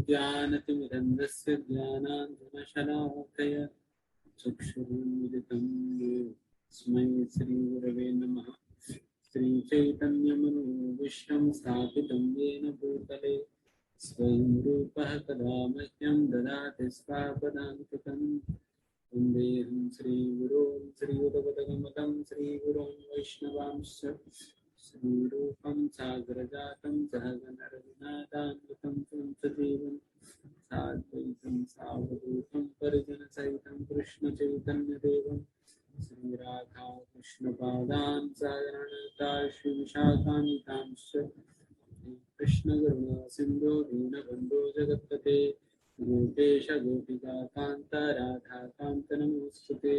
ज्ञानतिमिरन्दस्य ज्ञानाञ्जनशलाकय चक्षुरुन्मिलितं येन तस्मै श्रीगुरवे नमः। श्रीचैतन्यमनोभीष्टं स्थापितं येन भूतले स्वयं रूपः कदा मह्यं ददाति स्वापदान्तिकम्। वन्देऽहं श्रीगुरों श्रीयुतपदकमलं श्रीगुरों वैष्णवांश्च श्रीरूपं सागरजातं सहगणरघुनाथान्वितं तं सजीवं साद्वैतं सावधूतं परिजनसहितं कृष्णचैतन्यदेवं श्रीराधा कृष्णपादान् सागरनाथा श्रीविशाखान्वितांश्च कृष्णकरुणा सिन्धो दीनबन्धो जगत्पते गोपेश गोपिका कान्त राधा कान्त नमोऽस्तुते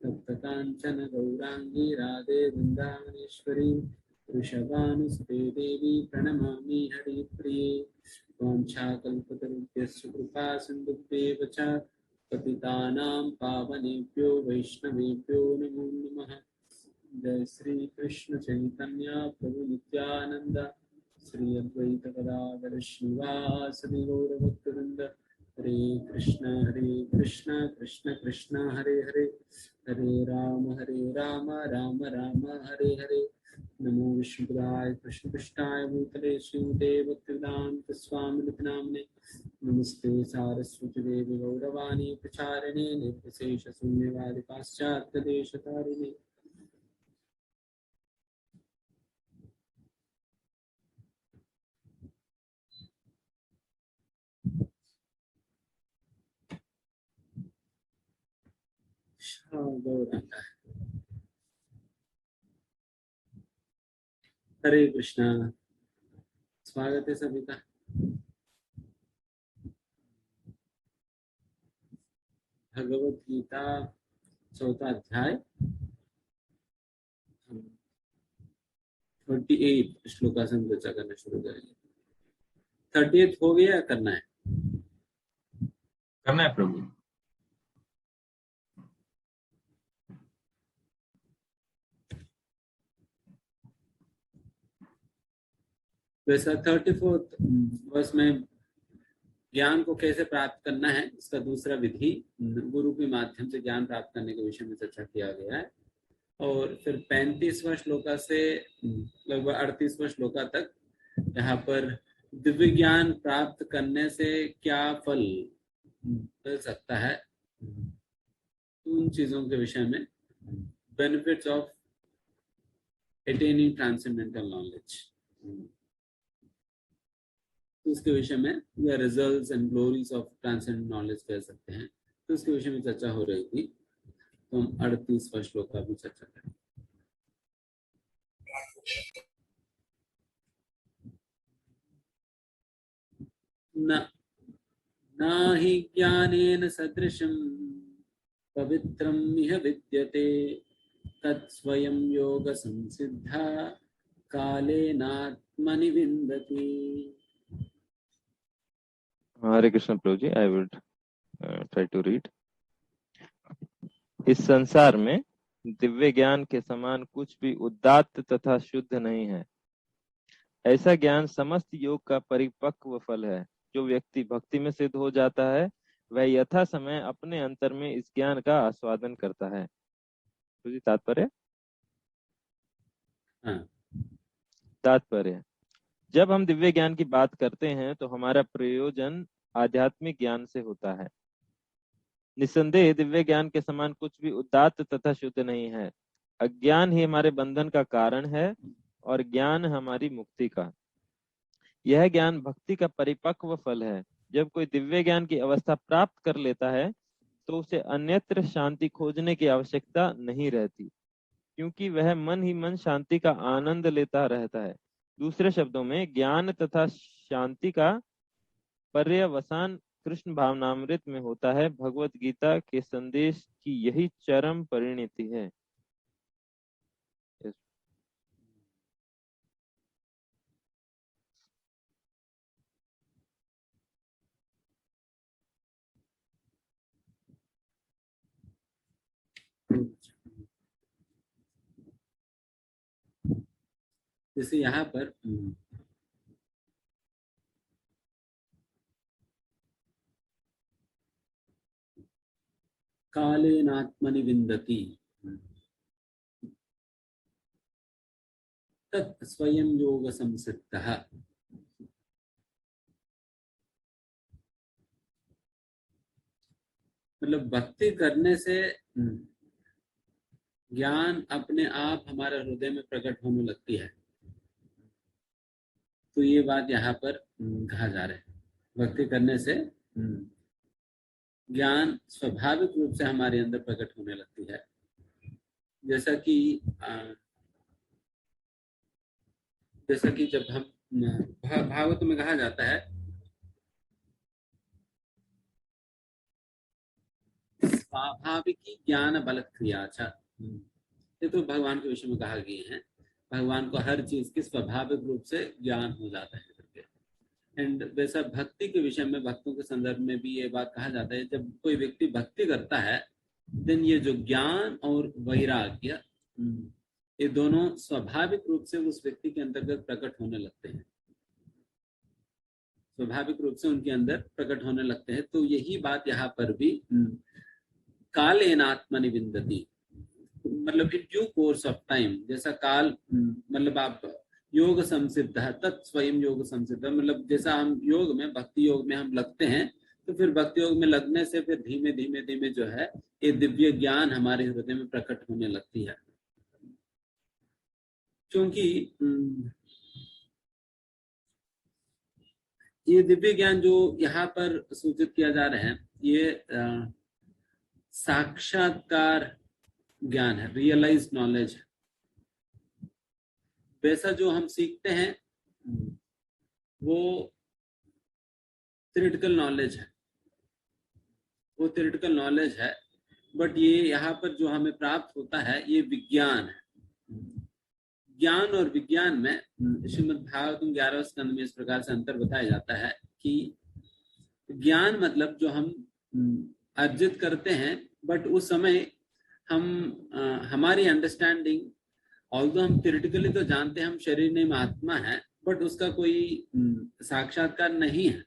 तप्तकाञ्चन गौराङ्गी राधे वृन्दावनेश्वरी वृषभानुसुते देवी प्रणमामि हरिप्रिये। वाञ्छाकल्पतरुभ्यश्च कृपा सिन्धुभ्येव च पतितानां पावनेभ्यो वैष्णवेभ्यो नमो नमः। जय श्री कृष्ण चैतन्य प्रभु नित्यानंद श्री अद्वैत गदाधर श्रीवासदि गौरभक्तवृंद। हरे कृष्ण कृष्ण कृष्ण हरे हरे हरे राम राम राम हरे हरे। नमो विष्णुपदाय कृष्णपृष्ठाय भूतले श्रीमते भक्तिवेदान्त स्वामिने नाम्ने नमस्ते सारस्वती देवी गौरवाणी प्रचारिणे निर्विशेष शून्यवादी पाश्चात्य देशतारिणे। हरे कृष्णा। स्वागत है सभी का। भगवत गीता चौथा अध्याय 38 श्लोका से हम चर्चा करना शुरू करेंगे। 38 हो गया, करना है? करना है प्रभु। वैसा 34 वर्ष में ज्ञान को कैसे प्राप्त करना है, इसका दूसरा विधि गुरु के माध्यम से ज्ञान प्राप्त करने के विषय में चर्चा किया गया है। और फिर 35वां श्लोका से लगभग 38वां श्लोका तक यहाँ पर दिव्य ज्ञान प्राप्त करने से क्या फल मिल सकता है, उन चीजों के विषय में, benefits of attaining transcendental knowledge, उसके विषय में, या results and glories of transcendent knowledge कह सकते हैं, तो उसके विषय में चर्चा हो रही थी। तो हम 38वां श्लोक का भी चर्चा करें। न हि ज्ञानेन सदृशं पवित्रं इह विद्यते तत्स्वयं योग संसिद्धा कालेनात्मनि विन्दति। हरे कृष्ण प्रभु ji, I will try to read. इस संसार में दिव्य ज्ञान के समान कुछ भी उदात्त तथा शुद्ध नहीं है। ऐसा ज्ञान समस्त योग का परिपक्व फल है। जो व्यक्ति भक्ति में सिद्ध हो जाता है वह यथा समय अपने अंतर में इस ज्ञान का आस्वादन करता है। तो जी तात्पर्य तात्पर्य जब हम दिव्य ज्ञान की बात करते हैं तो हमारा प्रयोजन आध्यात्मिक ज्ञान से होता है। निसंदेह दिव्य ज्ञान के समान कुछ भी उदात्त तथा शुद्ध नहीं है। अज्ञान ही हमारे बंधन का कारण है और ज्ञान हमारी मुक्ति का। यह ज्ञान भक्ति का परिपक्व फल है। जब कोई दिव्य ज्ञान की अवस्था प्राप्त कर लेता है तो उसे अन्यत्र शांति खोजने की आवश्यकता नहीं रहती, क्योंकि वह मन ही मन शांति का आनंद लेता रहता है। दूसरे शब्दों में ज्ञान तथा शांति का पर्यवसान कृष्ण भावनामृत में होता है। भगवत गीता के संदेश की यही चरम परिणति है। जैसे यहाँ पर कालेनात्मनि विन्दति तत् स्वयं योग संसिद्धः। मतलब भक्ति करने से ज्ञान अपने आप हमारे हृदय में प्रकट होने लगती है। तो ये बात यहाँ पर कहा जा रहा है, भक्ति करने से ज्ञान स्वाभाविक रूप से हमारे अंदर प्रकट होने लगती है। जैसा कि जब हम भागवत में कहा जाता है स्वाभाविकी ज्ञान बल क्रिया। ये तो भगवान के विषय में कहा गया है, भगवान को हर चीज की स्वाभाविक रूप से ज्ञान हो जाता है करके। एंड वैसा भक्ति के विषय में, भक्तों के संदर्भ में भी ये बात कहा जाता है, जब कोई व्यक्ति भक्ति करता है देन ये जो ज्ञान और वैराग्य ये दोनों स्वाभाविक रूप से उस व्यक्ति के अंतर्गत प्रकट होने लगते हैं, स्वाभाविक रूप से उनके अंदर प्रकट होने लगते हैं। तो यही बात यहाँ पर भी कालेनात्मनि विन्दति, मतलब in due course of time, जैसा काल मतलब आप योग संसिद्ध है तत् स्वयं योग संसिद्ध, मतलब जैसा हम योग में, भक्ति योग में हम लगते हैं तो फिर भक्ति योग में लगने से फिर धीमे धीमे धीमे जो है ये दिव्य ज्ञान हमारे हृदय में प्रकट होने लगती है। क्योंकि ये दिव्य ज्ञान जो यहाँ पर सूचित किया जा रहा है ये साक्षात्कार ज्ञान है, रियलाइज नॉलेज है। वैसा जो हम सीखते हैं वो थ्योरेटिकल नॉलेज है, वो थ्योरेटिकल नॉलेज है, बट ये यहाँ पर जो हमें प्राप्त होता है ये विज्ञान है। ज्ञान और विज्ञान में श्रीमद् भागवतम 11वें स्कंद में इस प्रकार से अंतर बताया जाता है कि ज्ञान मतलब जो हम अर्जित करते हैं, बट उस समय हम हमारी अंडरस्टैंडिंग, ऑल्दो हम थ्योरेटिकली तो जानते हैं हम शरीर नहीं आत्मा है, बट उसका कोई साक्षात्कार नहीं है,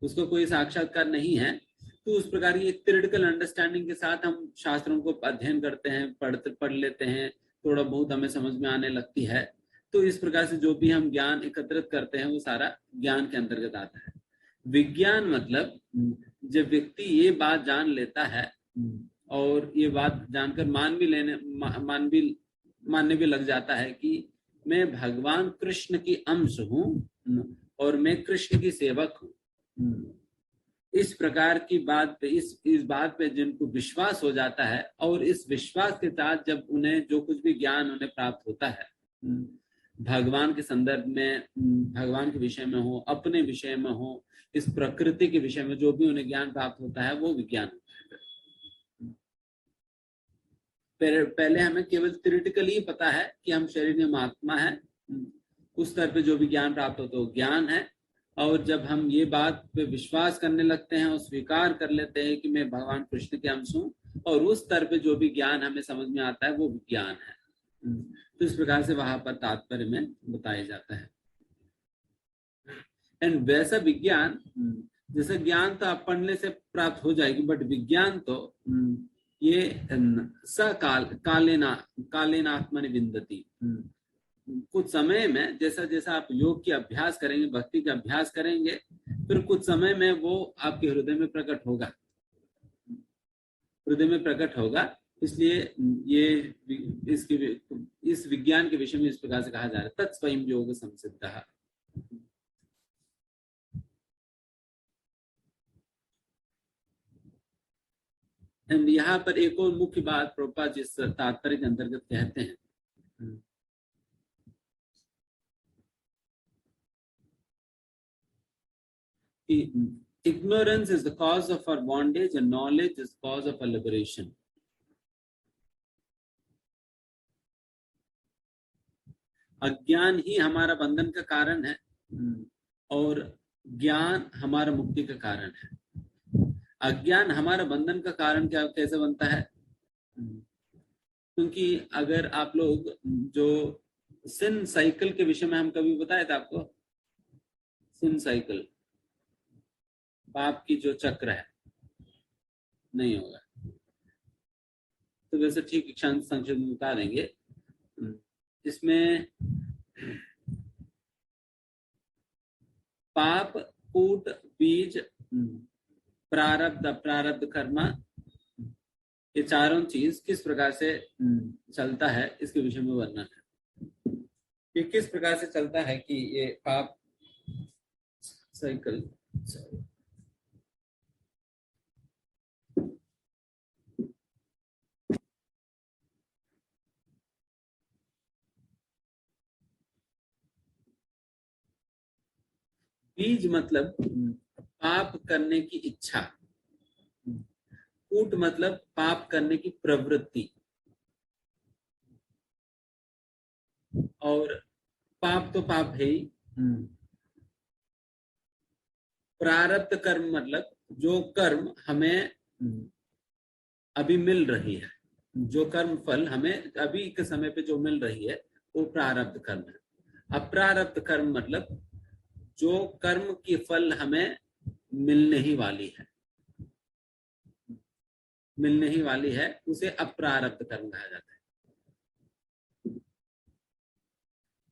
उसका कोई साक्षात्कार नहीं है। तो उस प्रकार की एक थ्योरेटिकल अंडरस्टैंडिंग के साथ हम शास्त्रों को अध्ययन करते हैं, पढ़ लेते हैं, थोड़ा बहुत हमें समझ में आने लगती है। तो इस प्रकार से जो भी हम ज्ञान एकत्रित करते हैं वो सारा ज्ञान के अंतर्गत आता है। विज्ञान मतलब जब व्यक्ति ये बात जान लेता है और ये बात जानकर मानने भी लग जाता है कि मैं भगवान कृष्ण की अंश हूँ और मैं कृष्ण की सेवक हूँ। इस प्रकार की बात पे, इस बात पे जिनको विश्वास हो जाता है और इस विश्वास के साथ जब उन्हें जो कुछ भी ज्ञान उन्हें प्राप्त होता है भगवान के संदर्भ में, भगवान के विषय में हो, अपने विषय में हो, इस प्रकृति के विषय में जो भी उन्हें ज्ञान प्राप्त होता है वो विज्ञान होता है। पहले हमें केवल थ्योरेटिकली पता है कि हम शरीर में आत्मा है, उस स्तर पे जो भी ज्ञान प्राप्त होता है वो ज्ञान है। और जब हम ये बात पे विश्वास करने लगते हैं और स्वीकार कर लेते हैं कि मैं भगवान कृष्ण के अंश हूँ, और उस स्तर पे जो भी ज्ञान हमें समझ में आता है वो विज्ञान है। तो इस प्रकार से वहां पर तात्पर्य में बताया जाता है। एंड वैसा विज्ञान, जैसा ज्ञान तो आप पढ़ने से प्राप्त हो जाएगी, बट विज्ञान तो ये कालेनात्मनि विन्दति, कुछ समय में जैसा जैसा आप योग की अभ्यास करेंगे, भक्ति का अभ्यास करेंगे, फिर कुछ समय में वो आपके हृदय में प्रकट होगा, हृदय में प्रकट होगा। इसलिए ये इस विज्ञान के विषय में इस प्रकार से कहा जा रहा है तत् स्वयं योग संसिद्धः। एंड यहाँ पर एक और मुख्य बात प्रभुपाद जिस तात्पर्य के अंतर्गत कहते हैं, ignorance is the cause of our bondage and knowledge is cause of our liberation. अज्ञान ही हमारा बंधन का कारण है और ज्ञान हमारा मुक्ति का कारण है। अज्ञान हमारा बंधन का कारण क्या कैसे बनता है? क्योंकि अगर आप लोग जो सिन साइकिल के विषय में हम कभी बताए थे आपको, सिन साइकिल, पाप की जो चक्र है, नहीं होगा। तो वैसे ठीक संक्षिप्त में बता देंगे। इसमें पाप, कूट, बीज, प्रारब्ध, अप्रारब्ध कर्म, ये चारों चीज किस प्रकार से चलता है इसके विषय में वर्णन है। ये किस प्रकार से चलता है कि ये पाप साइकिल, बीज मतलब पाप करने की इच्छा, कूट मतलब पाप करने की प्रवृत्ति, और पाप तो पाप है ही। प्रारब्ध कर्म मतलब जो कर्म हमें अभी मिल रही है, जो कर्म फल हमें अभी के समय पे जो मिल रही है वो प्रारब्ध कर्म है। अप्रारब्ध कर्म मतलब जो कर्म की फल हमें मिलने ही वाली है, मिलने ही वाली है, उसे अप्रारब्ध कर्म कहा जाता है।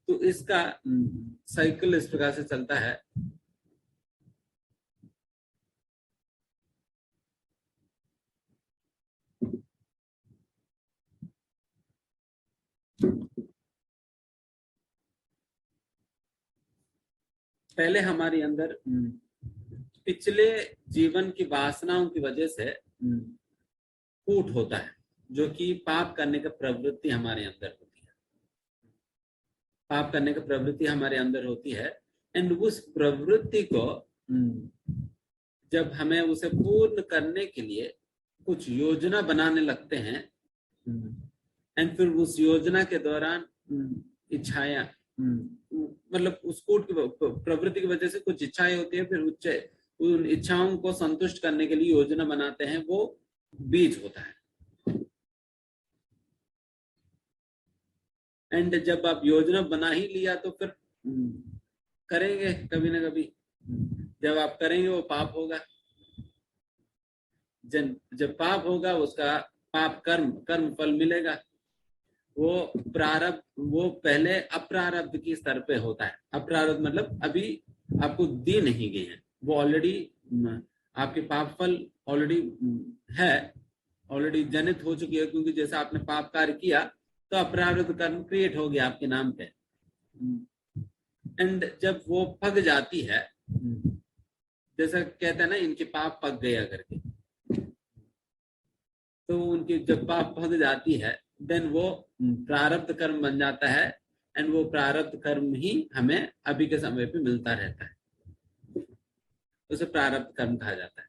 तो इसका साइकिल इस प्रकार से चलता है। पहले हमारे अंदर पिछले जीवन की वासनाओं की वजह से कूट होता है, जो कि पाप करने का प्रवृत्ति हमारे अंदर होती है। पाप करने का प्रवृत्ति हमारे अंदर होती है, एंड उस प्रवृत्ति को जब हमें उसे पूर्ण करने के लिए कुछ योजना बनाने लगते हैं, एंड फिर उस योजना के दौरान इच्छाएं, मतलब उस कूट की प्रवृत्ति की वजह से कुछ इच्छाएं होती है, फिर उन इच्छाओं को संतुष्ट करने के लिए योजना बनाते हैं, वो बीज होता है। एंड जब आप योजना बना ही लिया तो फिर करेंगे कभी ना कभी। जब आप करेंगे वो पाप होगा। जब पाप होगा उसका पाप कर्म फल मिलेगा। वो प्रारब्ध, वो पहले अप्रारब्ध की स्तर पे होता है। अप्रारब्ध मतलब अभी आपको दी नहीं गई है, वो ऑलरेडी आपके पाप फल ऑलरेडी है, ऑलरेडी जनित हो चुकी है, क्योंकि जैसा आपने पाप कार्य किया तो अप्रारब्ध कर्म क्रिएट हो गया आपके नाम पे। एंड जब वो पक जाती है, जैसा कहते हैं ना, इनके पाप पक गया करके, तो उनकी जब पाप पक जाती है देन वो प्रारब्ध कर्म बन जाता है, एंड वो प्रारब्ध कर्म ही हमें अभी के समय पे मिलता रहता है, उसे प्रारब्ध कर्म कहा जाता है।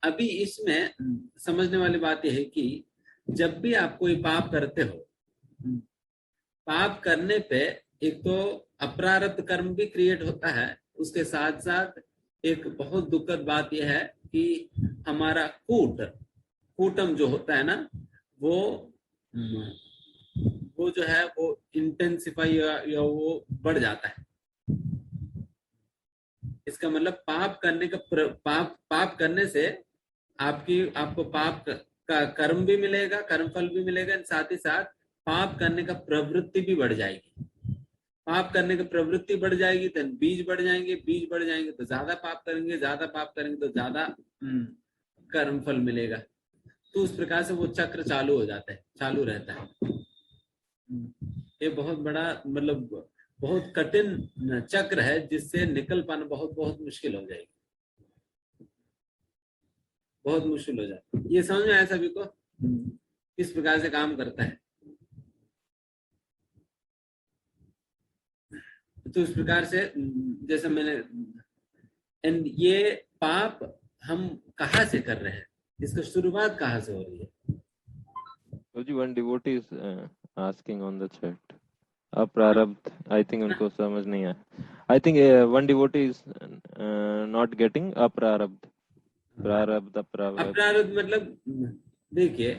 अभी इसमें समझने वाली बात यह है कि जब भी आप कोई पाप करते हो, पाप करने पे एक तो अप्रारब्ध कर्म भी क्रिएट होता है, उसके साथ साथ एक बहुत दुखद बात यह है कि हमारा कूटम जो होता है ना, वो जो है वो इंटेंसिफाई या वो बढ़ जाता है। इसका मतलब पाप करने का पाप करने से आपको पाप का कर्म भी मिलेगा, कर्म फल भी मिलेगा, साथ ही साथ पाप करने का प्रवृत्ति भी बढ़ जाएगी। पाप करने की प्रवृत्ति बढ़ जाएगी तो बीज बढ़ जाएंगे, बीज बढ़ जाएंगे तो ज्यादा पाप करेंगे, ज्यादा पाप करेंगे तो ज्यादा कर्म फल मिलेगा। तो उस प्रकार से वो चक्र चालू हो जाता है, चालू रहता है। ये बहुत बड़ा, मतलब बहुत कठिन चक्र है, जिससे निकल पाना बहुत बहुत मुश्किल हो जाएगी, बहुत मुश्किल हो जाता है। ये समझ में आया सभी को किस प्रकार से काम करता है? तो इस प्रकार से जैसे मैंने, एंड ये पाप हम कहाँ से कर रहे हैं, इसका शुरुआत कहाँ से हो रही है? So ji, one devotee is asking on the chat. अप्रारब्ध, I think उनको समझ नहीं आया. I think one devotee is not getting अप्रारब्ध. प्रारब्ध, अप्रारब्ध. अप्रारब्ध मतलब देखिए,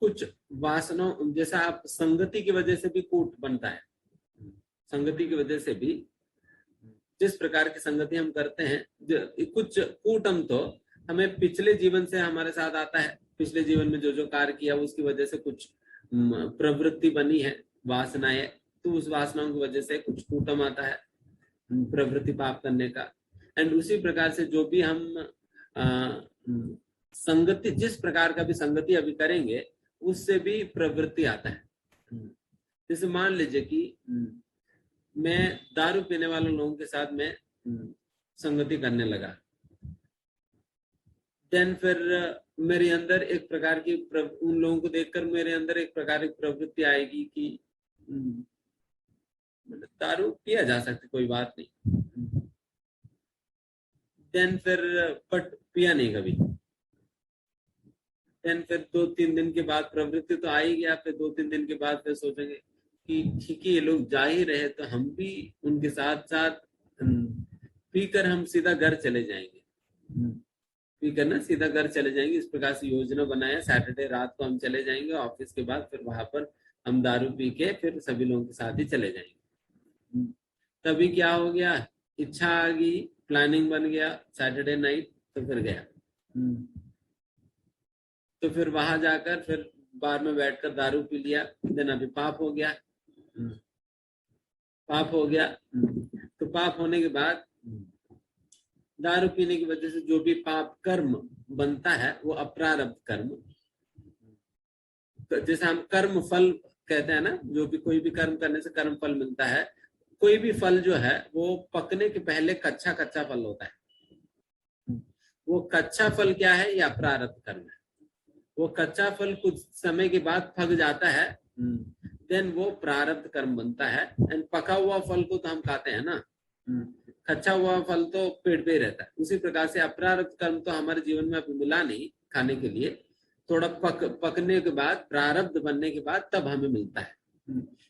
कुछ वासनाओं, जैसा आप संगति की वजह से भी कूट बनता है, संगति की वजह से भी जिस प्रकार की संगति हम करते हैं, कुछ कूटम तो हमें पिछले जीवन से हमारे साथ आता है, पिछले जीवन में जो जो कार्य किया उसकी वजह से कुछ प्रवृत्ति बनी है, वासनाएं, तो उस वासनाओं की वजह से कुछ कूटम आता है, प्रवृत्ति पाप करने का। एंड उसी प्रकार से जो भी हम संगति, जिस प्रकार का भी संगति अभी करेंगे उससे भी प्रवृत्ति आता है। जैसे मान लीजिए कि मैं दारू पीने वाले लोगों के साथ में संगति करने लगा, देन फिर मेरे अंदर एक प्रकार की, उन लोगों को देखकर मेरे अंदर एक प्रकार की प्रवृत्ति आएगी कि दारू पिया जा सकता, कोई बात नहीं। देन फिर बट पिया नहीं कभी। देन फिर 2-3 दिन के बाद प्रवृत्ति तो आ ही गया, फिर 2-3 दिन के बाद फिर सोचेंगे कि ठीक है ये लोग जा ही रहे तो हम भी उनके साथ साथ पीकर हम सीधा घर चले जाएंगे, पीकर ना सीधा घर चले जाएंगे। इस प्रकार से योजना बनाया, सैटरडे रात को हम चले जाएंगे ऑफिस के बाद, फिर वहां पर हम दारू पी के फिर सभी लोगों के साथ ही चले जाएंगे। तभी क्या हो गया, इच्छा आ गई, प्लानिंग बन गया, सैटरडे नाइट तो फिर गया, तो फिर वहां जाकर फिर बार में बैठकर दारू पी लिया, देन अभी पाप हो गया, पाप हो गया। तो पाप होने के बाद दारू पीने की वजह से जो भी पाप कर्म बनता है वो अप्रारब्ध कर्म, तो जैसे हम कर्म फल कहते हैं ना, जो भी कोई भी कर्म करने से कर्म फल मिलता है, कोई भी फल जो है वो पकने के पहले कच्चा कच्चा फल होता है। वो कच्चा फल क्या है, ये अप्रारब्ध कर्म है। वो कच्चा फल कुछ समय के बाद पक जाता है, देन वो प्रारब्ध कर्म बनता है। एंड पका हुआ फल को तो हम खाते हैं ना, कच्चा हुआ फल तो पेट पे ही रहता है। उसी प्रकार से अप्रारब्ध कर्म तो हमारे जीवन में अभी मिला नहीं खाने के लिए, थोड़ा पकने के बाद, प्रारब्ध बनने के बाद तब हमें मिलता है।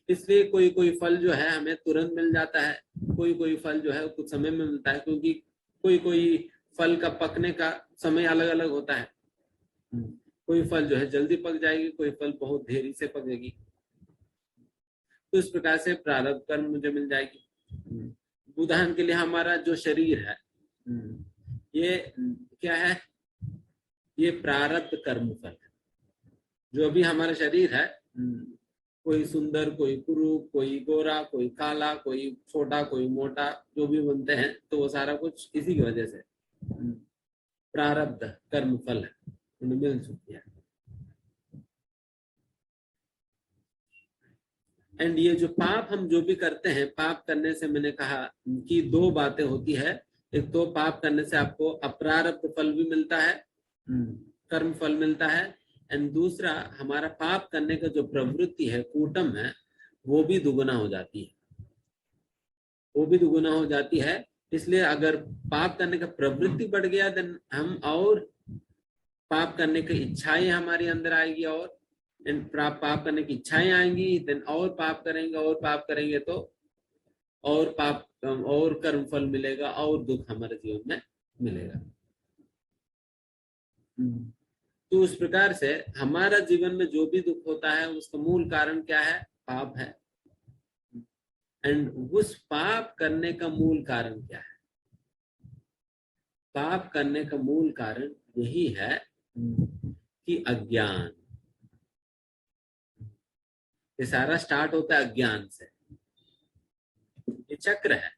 इसलिए कोई कोई फल जो है हमें तुरंत मिल जाता है, कोई कोई फल जो है कुछ समय में मिलता है, क्योंकि कोई कोई फल का पकने का समय अलग अलग होता है। कोई फल जो है जल्दी पक जाएगी, कोई फल बहुत देरी से पकेगी। तो इस प्रकार से प्रारब्ध कर्म मुझे मिल जाएगी। उदाहरण के लिए हमारा जो शरीर है, ये क्या है, ये प्रारब्ध कर्म फल है। जो भी हमारा शरीर है, कोई सुंदर, कोई कुरूप, कोई गोरा, कोई काला, कोई छोटा, कोई मोटा, जो भी बनते हैं, तो वो सारा कुछ इसी की वजह से प्रारब्ध कर्म फल है, उन्हें मिल चुकी है। एंड ये जो पाप हम जो भी करते हैं, पाप करने से मैंने कहा कि 2 बातें होती है। एक तो पाप करने से आपको अप्रारब्ध फल भी मिलता है, कर्म फल मिलता है, एंड दूसरा हमारा पाप करने का जो प्रवृत्ति है, कूटम है, वो भी दुगुना हो जाती है, वो भी दुगुना हो जाती है। इसलिए अगर पाप करने का प्रवृत्ति बढ़ गया, देन हम और पाप करने की इच्छाएं हमारे अंदर आएगी, और पाप करने की इच्छाएं आएंगी, देन और पाप करेंगे, और पाप करेंगे तो और पाप और कर्म फल मिलेगा, और दुख हमारे जीवन में मिलेगा। तो उस प्रकार से हमारा जीवन में जो भी दुख होता है उसका मूल कारण क्या है, पाप है। एंड उस पाप करने का मूल कारण क्या है, पाप करने का मूल कारण यही है कि अज्ञान। ये सारा स्टार्ट होता है अज्ञान से। ये चक्र है,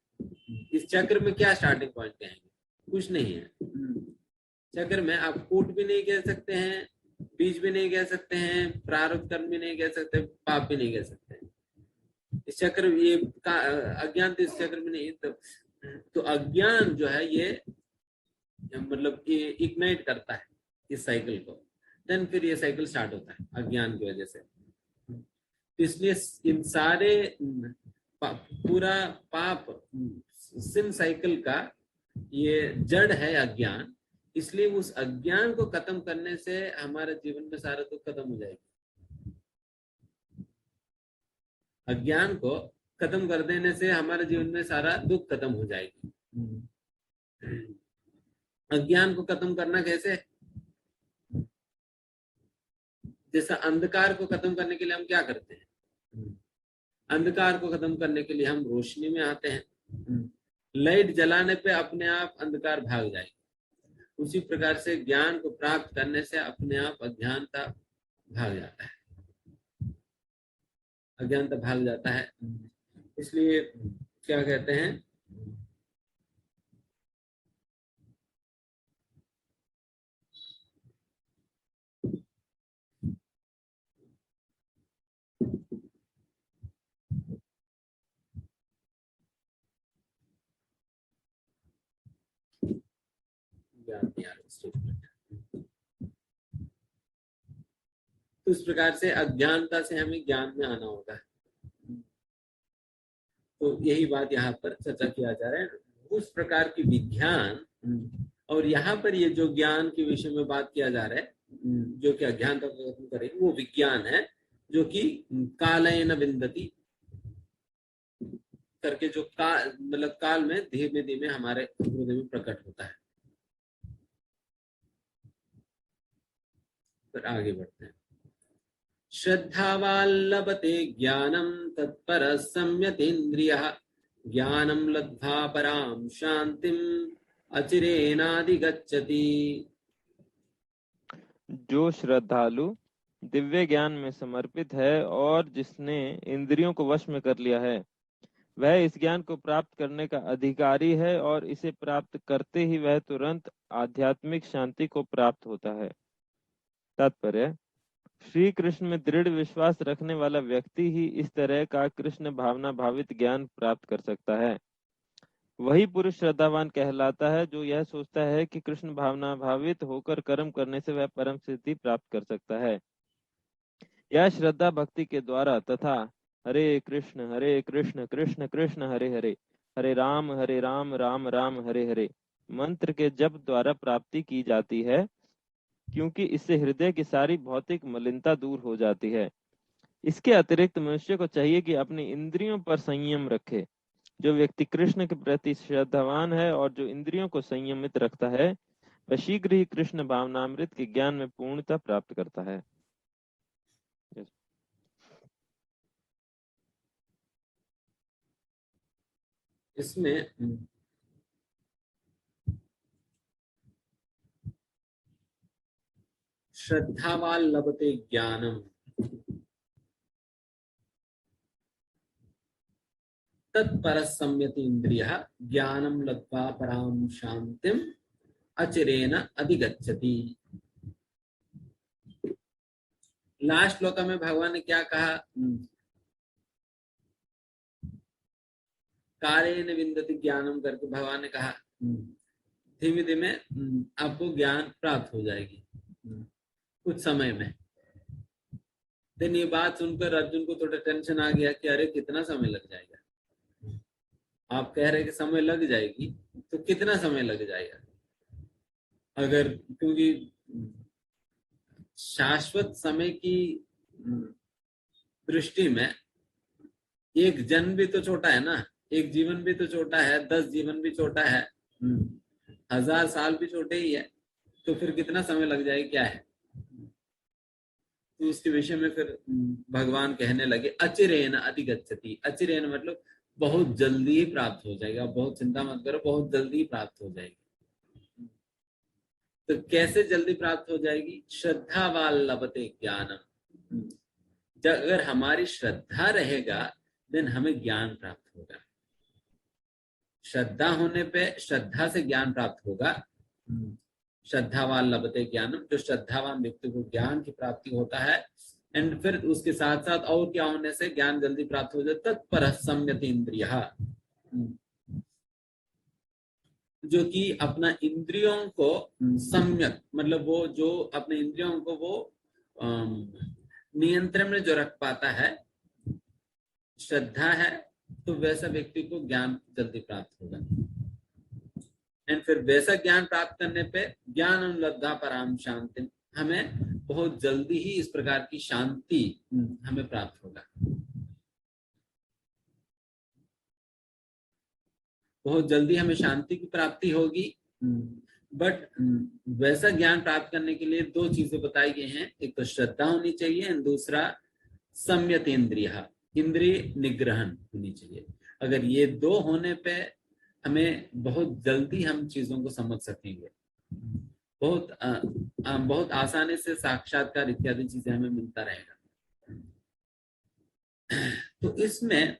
इस चक्र में क्या स्टार्टिंग पॉइंट कहेंगे, कुछ नहीं है। चक्र में आप कूट भी नहीं कह सकते हैं, बीज भी नहीं कह सकते हैं, प्रारब्ध कर्म भी नहीं कह सकते, पाप भी नहीं कह सकते। इस चक्र, ये अज्ञान तो इस चक्र में नहीं। तो अज्ञान जो है ये मतलब ये इग्नाइट करता है इस साइकिल को, देन फिर ये साइकिल स्टार्ट होता है अज्ञान की वजह से। इसलिए इन सारे पूरा पाप सिन साइकिल का ये जड़ है अज्ञान। इसलिए उस अज्ञान को खत्म करने से हमारे जीवन में सारा दुख खत्म हो जाएगी। अज्ञान को खत्म कर देने से हमारे जीवन में सारा दुख खत्म हो जाएगी। अज्ञान को खत्म करना कैसे, जैसा अंधकार को खत्म करने के लिए हम क्या करते हैं? अंधकार को खत्म करने के लिए हम रोशनी में आते हैं। लाइट जलाने पे अपने आप अंधकार भाग जाएगी। उसी प्रकार से ज्ञान को प्राप्त करने से अपने आप अज्ञानता भाग जाता है, अज्ञानता भाग जाता है। इसलिए क्या कहते हैं, तो इस प्रकार से अज्ञानता से हमें ज्ञान में आना होगा। तो यही बात यहाँ पर चर्चा किया जा रहा है, उस प्रकार की विज्ञान। और यहाँ पर ये जो ज्ञान के विषय में बात किया जा रहा है, जो कि अज्ञानता को खत्म करेगी, वो विज्ञान है जो कि कालेन विन्दति करके, जो मतलब काल में धीमे धीमे हमारे हृदय में प्रकट होता है। फिर आगे बढ़ते हैं। श्रद्धावाल्लभते ज्ञानं तत्पर संयतेन्द्रियः ज्ञानं लब्ध्वा परां शांतिम अचिरेणाधिगच्छति। जो श्रद्धालु दिव्य ज्ञान में समर्पित है और जिसने इंद्रियों को वश में कर लिया है, वह इस ज्ञान को प्राप्त करने का अधिकारी है और इसे प्राप्त करते ही वह तुरंत आध्यात्मिक शांति को प्राप्त होता है। तात्पर्य, श्री कृष्ण में दृढ़ विश्वास रखने वाला व्यक्ति ही इस तरह का कृष्ण भावना भावित ज्ञान प्राप्त कर सकता है। वही पुरुष श्रद्धावान कहलाता है जो यह सोचता है कि कृष्ण भावना भावित होकर कर्म करने से वह परम सिद्धि प्राप्त कर सकता है। यह श्रद्धा भक्ति के द्वारा तथा हरे कृष्ण कृष्ण कृष्ण हरे हरे, हरे राम राम राम हरे हरे मंत्र के जप द्वारा प्राप्ति की जाती है, क्योंकि इससे हृदय की सारी भौतिक मलिनता दूर हो जाती है। इसके अतिरिक्त मनुष्य को चाहिए कि अपनी इंद्रियों पर संयम रखे। जो व्यक्ति कृष्ण के प्रति श्रद्धावान है और जो इंद्रियों को संयमित रखता है, वह शीघ्र ही कृष्ण भावनामृत के ज्ञान में पूर्णता प्राप्त करता है। इसमें श्रद्धावान लभते ज्ञानम तत्पर संयति इंद्रियः ज्ञानम लब्ध्वा परां शांतिम अचिरेण अधिगच्छति। लास्ट श्लोक में भगवान ने क्या कहा? कालेन विन्दति ज्ञानम करके भगवान ने कहा धीमे धीमे आपको ज्ञान प्राप्त हो जाएगी कुछ समय में। दिन ये बात सुनकर अर्जुन को थोड़ा टेंशन आ गया कि अरे कितना समय लग जाएगा। आप कह रहे कि समय लग जाएगी, तो कितना समय लग जाएगा? अगर, क्योंकि शाश्वत समय की दृष्टि में एक जन्म भी तो छोटा है ना, एक जीवन भी तो छोटा है, 10 जीवन भी छोटा है, 1000 साल भी छोटे ही है, तो फिर कितना समय लग जाएगा क्या है? तो उसके विषय में फिर भगवान कहने लगे अचिरेण अधिगच्छति। अचिरेण मतलब बहुत जल्दी ही प्राप्त हो जाएगा, बहुत चिंता मत करो, बहुत जल्दी प्राप्त हो जाएगी। तो कैसे जल्दी प्राप्त हो जाएगी? श्रद्धावान लभते ज्ञानम। अगर हमारी श्रद्धा रहेगा देन हमें ज्ञान प्राप्त होगा। श्रद्धा होने पे, श्रद्धा से ज्ञान प्राप्त होगा। श्रद्धावान लभते ज्ञानम, जो श्रद्धावान व्यक्ति को ज्ञान की प्राप्ति होता है। एंड फिर उसके साथ साथ और क्या होने से ज्ञान जल्दी प्राप्त हो जाता? तत्पर संयति इंद्रियः, जो कि अपना इंद्रियों को सम्यक, मतलब वो जो अपने इंद्रियों को वो नियंत्रण में जो रख पाता है, श्रद्धा है, तो वैसा व्यक्ति को ज्ञान जल्दी प्राप्त होगा। एंड फिर वैसा ज्ञान प्राप्त करने पे ज्ञानम लब्ध्वा परां शांतिम, हमें बहुत जल्दी ही इस प्रकार की शांति हमें प्राप्त होगा। बहुत जल्दी हमें शांति की प्राप्ति होगी। बट वैसा ज्ञान प्राप्त करने के लिए दो चीजें बताई गई हैं, एक तो श्रद्धा होनी चाहिए और दूसरा संयत इंद्रिय निग्रहण होनी चाहिए। अगर ये दो होने पे हमें बहुत जल्दी हम चीजों को समझ सकेंगे, बहुत आसानी से साक्षात्कार इत्यादि चीजें हमें मिलता रहेगा। तो इसमें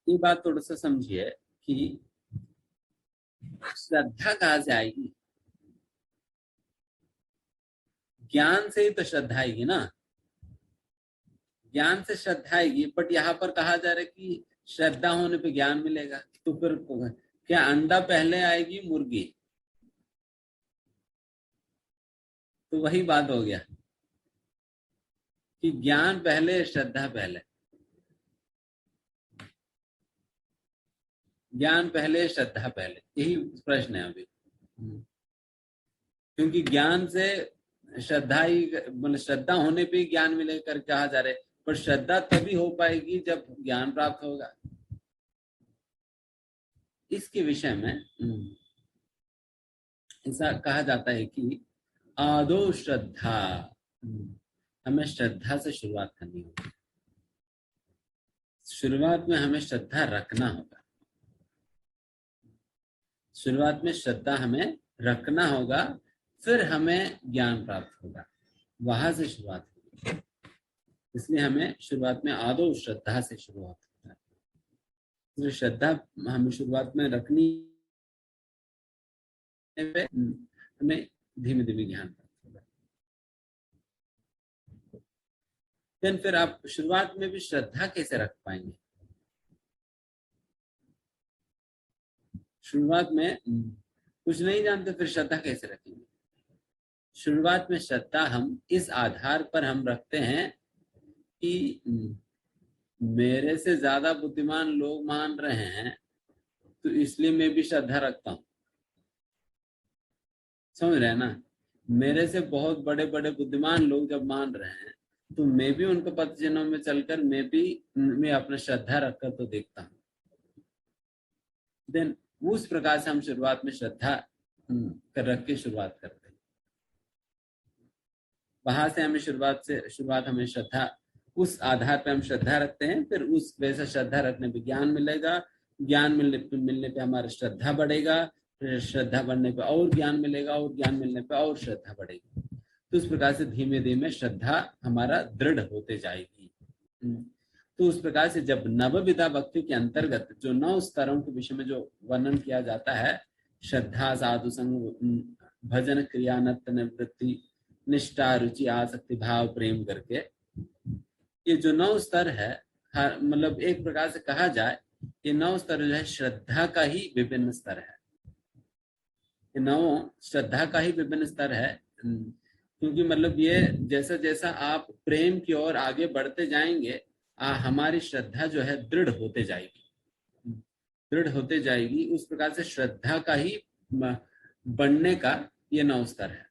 ये बात थोड़ा सा समझिए कि श्रद्धा कहाँ से आएगी? ज्ञान से ही तो श्रद्धा आएगी ना, ज्ञान से श्रद्धा आएगी। बट यहाँ पर कहा जा रहा है कि श्रद्धा होने पे ज्ञान मिलेगा, तो फिर क्या अंडा पहले आएगी मुर्गी? तो वही बात हो गया कि ज्ञान पहले श्रद्धा पहले, ज्ञान पहले श्रद्धा पहले, यही प्रश्न है अभी। क्योंकि ज्ञान से श्रद्धा ही, मतलब श्रद्धा होने पे ही ज्ञान मिलेगा कर कहा जा रहा है, पर श्रद्धा तभी हो पाएगी जब ज्ञान प्राप्त होगा। इसके विषय में ऐसा कहा जाता है कि आदो श्रद्धा, हमें श्रद्धा से शुरुआत करनी होगी। शुरुआत में हमें श्रद्धा रखना होगा, शुरुआत में श्रद्धा हमें रखना होगा, फिर हमें ज्ञान प्राप्त होगा, वहां से शुरुआत होगी। इसलिए हमें शुरुआत में आदो श्रद्धा से शुरुआत होता है। तो श्रद्धा हमें शुरुआत में रखनी पे हमें धीमे धीमे ज्ञान प्राप्त होगा। देन फिर आप शुरुआत में भी श्रद्धा कैसे रख पाएंगे? शुरुआत में कुछ नहीं जानते, फिर श्रद्धा कैसे रखेंगे? शुरुआत में श्रद्धा हम इस आधार पर हम रखते हैं कि मेरे से ज्यादा बुद्धिमान लोग मान रहे हैं, तो इसलिए मैं भी श्रद्धा रखता हूं। समझ रहे हैं ना? मेरे से बहुत बड़े बड़े बुद्धिमान लोग जब मान रहे हैं, तो मैं भी उनको पथ चिन्हों में चलकर मैं अपना श्रद्धा रखकर तो देखता हूँ। देन उस प्रकार से हम शुरुआत में श्रद्धा कर रख के शुरुआत करते हैं। वहां से हमें शुरुआत हमें श्रद्धा, उस आधार पर हम श्रद्धा रखते हैं, फिर उस वैसा श्रद्धा रखने पे ज्ञान मिलेगा, ज्ञान मिलने पे हमारा श्रद्धा बढ़ेगा, फिर श्रद्धा बढ़ने पे और ज्ञान मिलेगा, और ज्ञान मिलने पे और श्रद्धा बढ़ेगी। तो इस प्रकार से धीमे धीमे श्रद्धा हमारा दृढ़ होते जाएगी। तो उस प्रकार से जब नवविधा भक्ति के अंतर्गत जो 9 स्तरों के विषय में जो वर्णन किया जाता है, श्रद्धा, साधु संग, भजन, क्रिया, नत्त, निवृत्ति, निष्ठा, रुचि, आसक्ति, भाव, प्रेम करके, ये जो 9 स्तर है, मतलब एक प्रकार से कहा जाए ये 9 स्तर जो है श्रद्धा का ही विभिन्न स्तर है। ये 9 श्रद्धा का ही विभिन्न स्तर है, क्योंकि मतलब ये जैसा जैसा आप प्रेम की ओर आगे बढ़ते जाएंगे, हमारी श्रद्धा जो है दृढ़ होते जाएगी, दृढ़ होते जाएगी। उस प्रकार से श्रद्धा का ही बढ़ने का ये 9 स्तर है।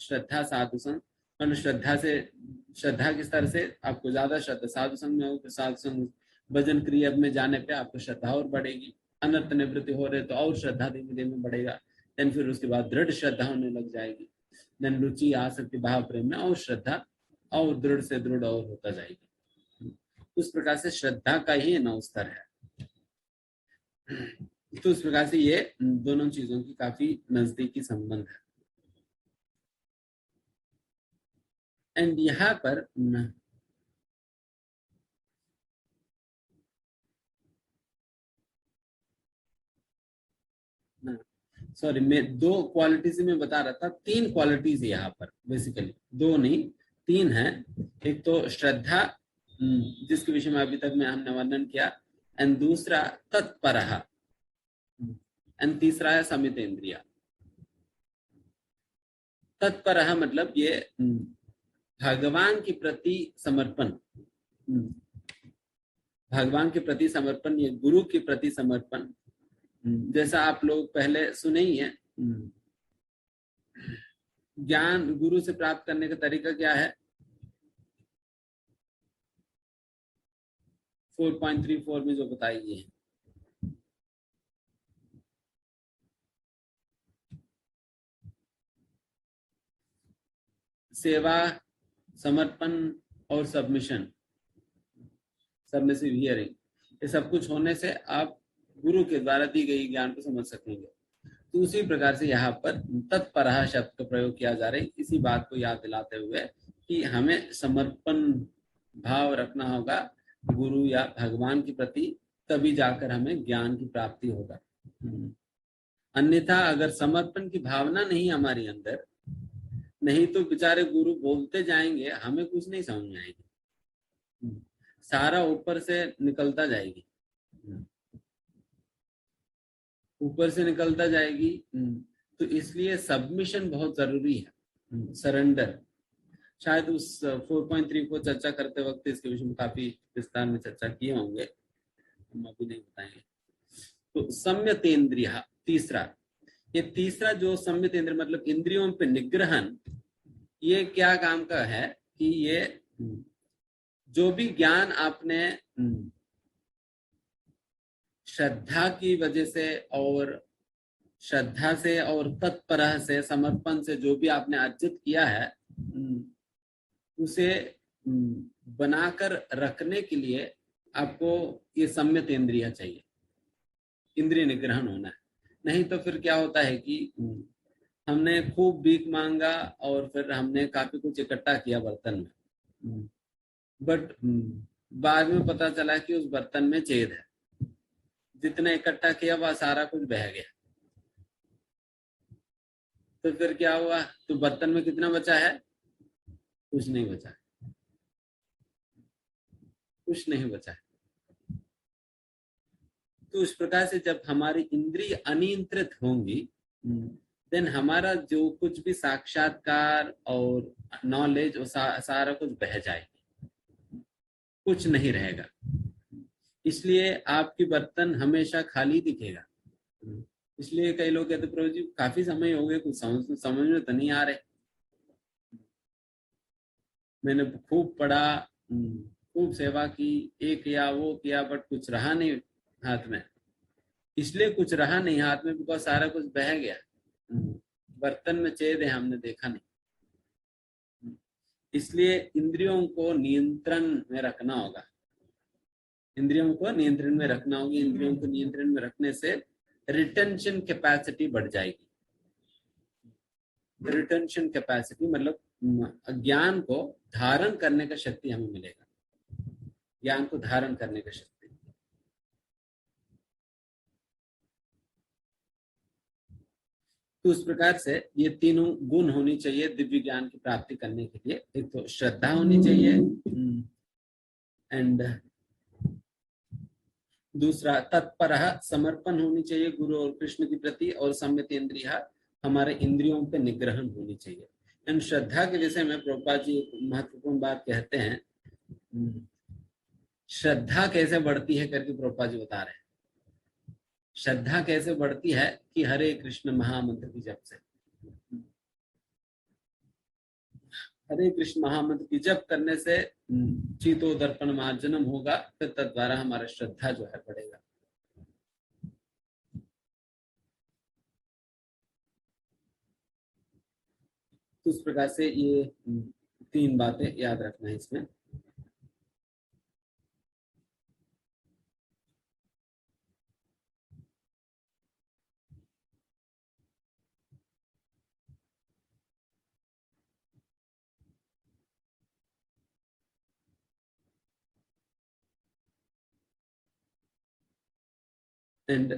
श्रद्धा, साधु संग, श्रद्धा के स्तर से आपको ज्यादा श्रद्धा, साधु संग में हो तो साधु संग, भजन क्रिया में जाने पे आपको श्रद्धा और बढ़ेगी, अनर्थ निवृत्ति हो रहे तो और श्रद्धा धीमे धीमे बढ़ेगा। देन फिर उसके बाद दृढ़ श्रद्धा होने लग जाएगी। देन रुचि, आसक्ति, भाव, प्रेम में और श्रद्धा और दृढ़ से दृढ़ और होता जाएगी। उस प्रकार से श्रद्धा का ही 9 स्तर है। तो उस प्रकार से ये दोनों चीजों की काफी नजदीकी संबंध है। एंड यहाँ पर सॉरी, मैं 2 क्वालिटीज में बता रहा था, 3 क्वालिटीज यहाँ पर बेसिकली, 2 नहीं 3 है। एक तो श्रद्धा, जिसके विषय में अभी तक हमने वर्णन किया, एंड दूसरा तत्परः, एंड तीसरा है समितेंद्रिय। तत्परः मतलब ये भगवान के प्रति समर्पण, भगवान के प्रति समर्पण, ये गुरु के प्रति समर्पण। जैसा आप लोग पहले सुने ही है, ज्ञान गुरु से प्राप्त करने का तरीका क्या है? 4.34 में जो बताई गई है। सेवा, समर्पण और सबमिशन, सबमिसिव हियरिंग, ये सब कुछ होने से आप गुरु के द्वारा दी गई ज्ञान को समझ सकेंगे। तो उसी प्रकार से यहाँ पर तत्परः शब्द का प्रयोग किया जा रहा है, इसी बात को याद दिलाते हुए कि हमें समर्पण भाव रखना होगा गुरु या भगवान के प्रति, तभी जाकर हमें ज्ञान की प्राप्ति होगा। अन्यथा अगर समर्पण की भावना नहीं हमारी अंदर, नहीं तो बेचारे गुरु बोलते जाएंगे, हमें कुछ नहीं समझ में आएगी, सारा ऊपर से निकलता जाएगी, ऊपर से निकलता जाएगी। तो इसलिए सबमिशन बहुत जरूरी है, सरेंडर। शायद उस 4.3 को चर्चा करते वक्त इसके विषय में काफी विस्तार में चर्चा किए होंगे, हम अभी नहीं बताएंगे। तो संयतेंद्रिय, तीसरा, ये तीसरा जो संयतेंद्र मतलब इंद्रियों पे निग्रहण, ये क्या काम का है कि ये जो भी ज्ञान आपने श्रद्धा की वजह से और श्रद्धा से और तत्परः से, समर्पण से जो भी आपने अर्जित किया है, उसे बनाकर रखने के लिए आपको ये संयत इंद्रिय चाहिए, इंद्रिय निग्रहण होना है। नहीं तो फिर क्या होता है कि हमने खूब भीख मांगा और फिर हमने काफी कुछ इकट्ठा किया बर्तन में, बट बाद में पता चला कि उस बर्तन में छेद है, जितना इकट्ठा किया वह सारा कुछ बह गया। तो फिर क्या हुआ, तो बर्तन में कितना बचा है, कुछ नहीं बचा, कुछ नहीं बचा। तो इस प्रकार से जब हमारी इंद्रिय अनियंत्रित होंगी, देन हमारा जो कुछ भी साक्षात्कार और नॉलेज सारा कुछ बह जाएगी, कुछ नहीं रहेगा। इसलिए आपकी बर्तन हमेशा खाली दिखेगा। इसलिए कई लोग कहते प्रभु जी काफी समय हो गए, कुछ समझ में तो नहीं आ रहे, मैंने खूब पढ़ा, खूब सेवा की, एक किया वो किया, बट कुछ रहा नहीं हाथ में। इसलिए कुछ रहा नहीं हाथ में बिकॉज सारा कुछ बह गया, बर्तन में छेद है, हमने देखा नहीं। इसलिए इंद्रियों को नियंत्रण में रखना होगा, इंद्रियों को नियंत्रण में रखना होगी। इंद्रियों को नियंत्रण में रखने से रिटेंशन कैपेसिटी बढ़ जाएगी। रिटेंशन कैपेसिटी मतलब ज्ञान को धारण करने का शक्ति हमें मिलेगा, ज्ञान को धारण करने का शक्ति। तो उस प्रकार से ये तीनों गुण होनी चाहिए दिव्य ज्ञान की प्राप्ति करने के लिए। एक तो श्रद्धा होनी चाहिए, एंड दूसरा तत्परः समर्पण होनी चाहिए गुरु और कृष्ण के प्रति, और संयत इंद्रिय हमारे इंद्रियों पे निग्रहण होनी चाहिए। एंड श्रद्धा के विषय में प्रभुपाद जी एक महत्वपूर्ण बात कहते हैं, श्रद्धा कैसे बढ़ती है करके प्रभुपाद जी बता रहे हैं। श्रद्धा कैसे बढ़ती है कि हरे कृष्ण महामंत्र की जप से, हरे कृष्ण महामंत्र की जप करने से चीतो दर्पण मार्जनम होगा, फिर तद्वारा हमारा श्रद्धा जो है बढ़ेगा। तो इस प्रकार से ये तीन बातें याद रखना है इसमें। एंड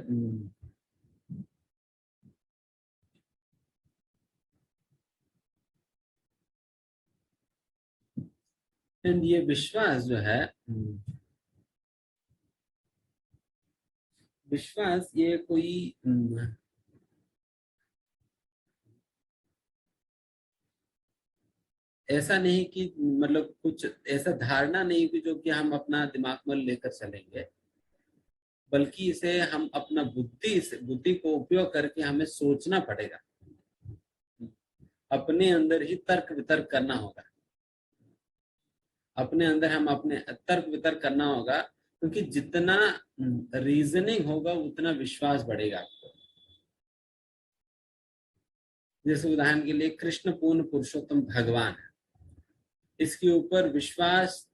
ये विश्वास जो है, विश्वास ये कोई ऐसा नहीं कि मतलब कुछ ऐसा धारणा नहीं कि जो कि हम अपना दिमाग में लेकर चलेंगे, बल्कि इसे हम अपना बुद्धि को उपयोग करके हमें सोचना पड़ेगा, अपने अंदर ही तर्क वितर्क करना होगा, अपने अंदर हम अपने तर्क वितर्क करना होगा क्योंकि जितना रीजनिंग होगा उतना विश्वास बढ़ेगा आपको। जैसे उदाहरण के लिए कृष्ण पूर्ण पुरुषोत्तम भगवान है, इसके ऊपर विश्वास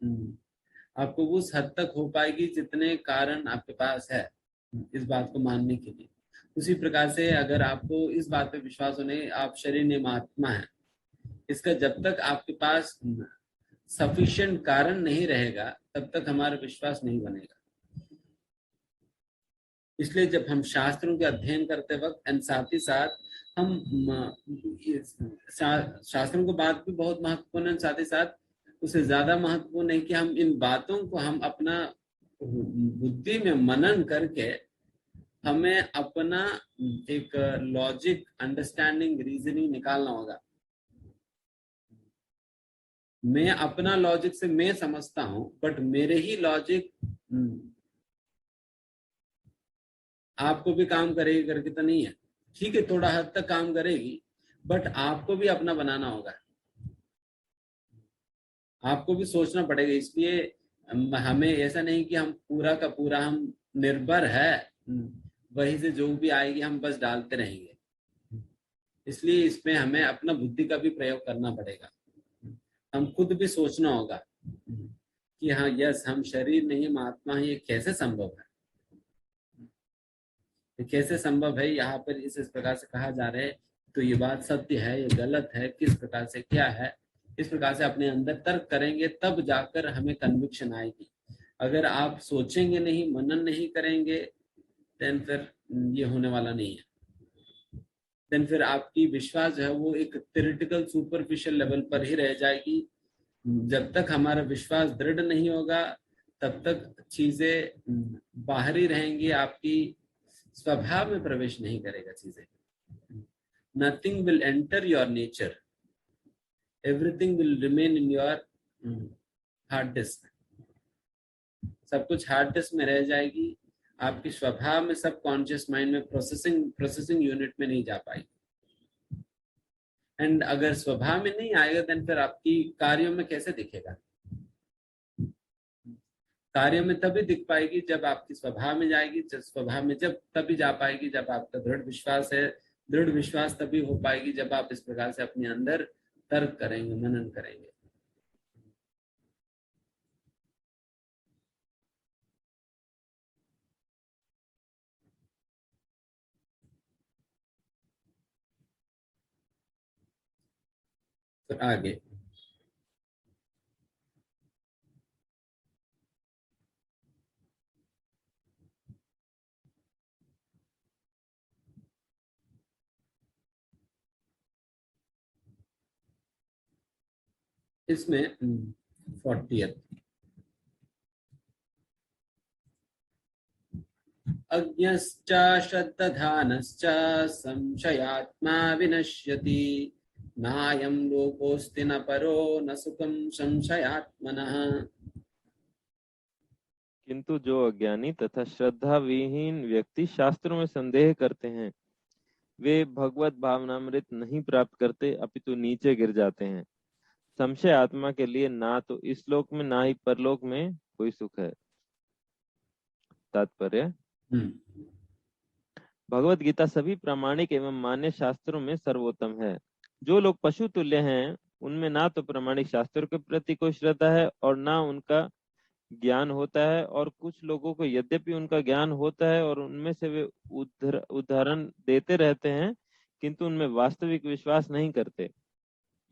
आपको उस हद तक हो पाएगी जितने कारण आपके पास है इस बात को मानने के लिए। उसी प्रकार से अगर आपको इस बात पे विश्वास होने आप शरीर नियम आत्मा है, इसका जब तक आपके पास सफिशिएंट कारण नहीं रहेगा तब तक हमारा विश्वास नहीं बनेगा। इसलिए जब हम शास्त्रों के अध्ययन करते वक्त एंड साथ ही साथ हम शास्त्रों की बात भी बहुत महत्वपूर्ण है, साथ ही साथ उससे ज्यादा महत्वपूर्ण है कि हम इन बातों को हम अपना बुद्धि में मनन करके हमें अपना एक लॉजिक अंडरस्टैंडिंग रीजनिंग निकालना होगा। मैं अपना लॉजिक से मैं समझता हूं, बट मेरे ही लॉजिक आपको भी काम करेगी करके तो नहीं है। ठीक है, थोड़ा हद तक काम करेगी, बट आपको भी अपना बनाना होगा, आपको भी सोचना पड़ेगा। इसलिए हमें ऐसा नहीं कि हम पूरा का पूरा हम निर्भर है वही से जो भी आएगी हम बस डालते रहेंगे। इसलिए इसमें हमें अपना बुद्धि का भी प्रयोग करना पड़ेगा। हम खुद भी सोचना होगा कि हाँ यस हम शरीर नहीं हम आत्मा है, ये कैसे संभव है, ये कैसे संभव है। यहाँ पर इस प्रकार से कहा जा रहा है तो ये बात सत्य है, ये गलत है, किस प्रकार से क्या है, इस प्रकार से अपने अंदर तर्क करेंगे तब जाकर हमें कन्विक्शन आएगी। अगर आप सोचेंगे नहीं, मनन नहीं करेंगे, देन फिर ये होने वाला नहीं है। देन फिर आपकी विश्वास जो है वो एक थ्योरेटिकल सुपरफिशियल लेवल पर ही रह जाएगी। जब तक हमारा विश्वास दृढ़ नहीं होगा तब तक चीजें बाहरी रहेंगी, आपकी स्वभाव में प्रवेश नहीं करेगा चीजें। Nothing will enter your nature, everything will remain in your hard disk. सब कुछ हार्ड डिस्क में रह जाएगी, आपकी स्वभाव में सब कॉन्शियस माइंड में प्रोसेसिंग यूनिट में नहीं जा पाएगी। एंड अगर स्वभाव में नहीं आएगा देन फिर आपकी कार्यों में कैसे दिखेगा। कार्य में तभी दिख पाएगी जब आपकी स्वभाव में जाएगी, जब स्वभाव में जब तभी जा पाएगी जब आपका दृढ़ विश्वास है। दृढ़ विश्वास तभी हो पाएगी जब आप इस प्रकार से अपने अंदर तर्क करेंगे, मनन करेंगे। तो आगे इसमें 40th अज्ञश्च श्रद्धानश्च संशयात्मा विनश्यति नायं लोकोऽस्ति न परो न सुखं संशयात्मनः। किंतु जो अज्ञानी तथा श्रद्धा विहीन व्यक्ति शास्त्रों में संदेह करते हैं वे भगवत भावनामृत नहीं प्राप्त करते अपितु नीचे गिर जाते हैं। संशय आत्मा के लिए ना तो इस लोक में ना ही परलोक में कोई सुख है। तात्पर्य, भगवत गीता सभी प्रामाणिक एवं मान्य शास्त्रों में सर्वोत्तम है। जो लोग पशु तुल्य हैं उनमें ना तो प्रामाणिक शास्त्रों के प्रति कोई श्रद्धा है और ना उनका ज्ञान होता है, और कुछ लोगों को यद्यपि उनका ज्ञान होता है और उनमें से वे उदाहरण देते रहते हैं किंतु उनमें वास्तविक विश्वास नहीं करते।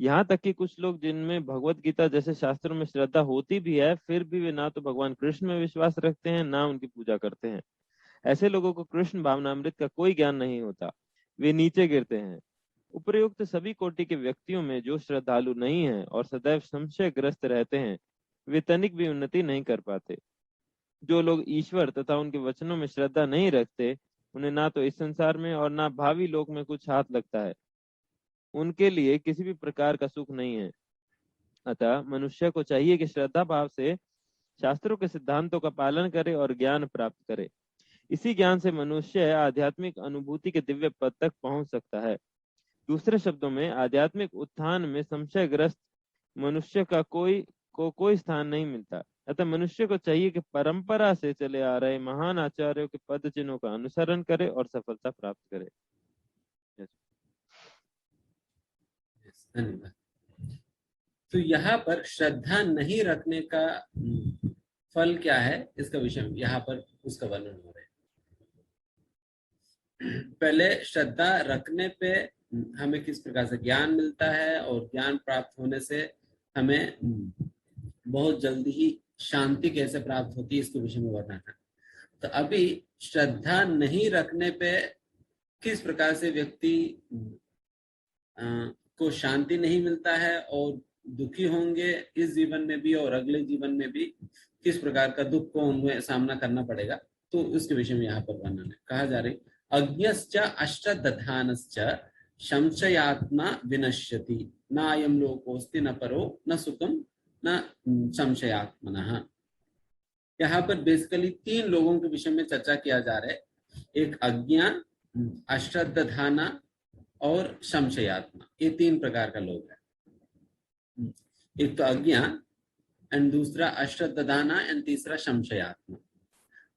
यहाँ तक कि कुछ लोग जिनमें भगवत गीता जैसे शास्त्रों में श्रद्धा होती भी है फिर भी वे ना तो भगवान कृष्ण में विश्वास रखते हैं ना उनकी पूजा करते हैं। ऐसे लोगों को कृष्ण भावनामृत का कोई ज्ञान नहीं होता, वे नीचे गिरते हैं। उपर्युक्त सभी कोटि के व्यक्तियों में जो श्रद्धालु नहीं है और सदैव संशयग्रस्त रहते हैं वे तनिक भी उन्नति नहीं कर पाते। जो लोग ईश्वर तथा उनके वचनों में श्रद्धा नहीं रखते उन्हें ना तो इस संसार में और ना भावी लोक में कुछ हाथ लगता है, उनके लिए किसी भी प्रकार का सुख नहीं है। अतः मनुष्य को चाहिए कि श्रद्धा भाव से शास्त्रों के सिद्धांतों का पालन करे और ज्ञान प्राप्त करे। इसी ज्ञान से मनुष्य आध्यात्मिक अनुभूति के दिव्य पद तक पहुंच सकता है। दूसरे शब्दों में आध्यात्मिक उत्थान में संशयग्रस्त मनुष्य का कोई स्थान नहीं मिलता। अतः मनुष्य को चाहिए कि परंपरा से चले आ रहे महान आचार्यों के पद चिन्हों का अनुसरण करे और सफलता प्राप्त करे। धन्यवाद। तो यहाँ पर श्रद्धा नहीं रखने का फल क्या है, इसका विषय यहाँ पर उसका वर्णन हो रहा है। पहले श्रद्धा रखने पे हमें किस प्रकार से ज्ञान मिलता है और ज्ञान प्राप्त होने से हमें बहुत जल्दी ही शांति कैसे प्राप्त होती है, इसके विषय में वर्णन है। तो अभी श्रद्धा नहीं रखने पे किस प्रकार से व्यक्ति को शांति नहीं मिलता है और दुखी होंगे इस जीवन में भी और अगले जीवन में भी, किस प्रकार का दुख को उन्हें सामना करना पड़ेगा, तो उसके विषय में यहाँ पर वर्णन है। कहा जा रही अज्ञश्च अष्टदधानश्च संशयात्मा विनश्यति नायं लोकोस्ति न परो न सुखम न संशयात्मनः। यहाँ पर बेसिकली 3 लोगों के विषय में चर्चा किया जा रहा है। एक अज्ञा, अश्रद्धाना और संशयात्मा, ये 3 प्रकार का लोग है। एक तो अज्ञा एंड दूसरा अश्रद्धाना एंड तीसरा संशयात्मा।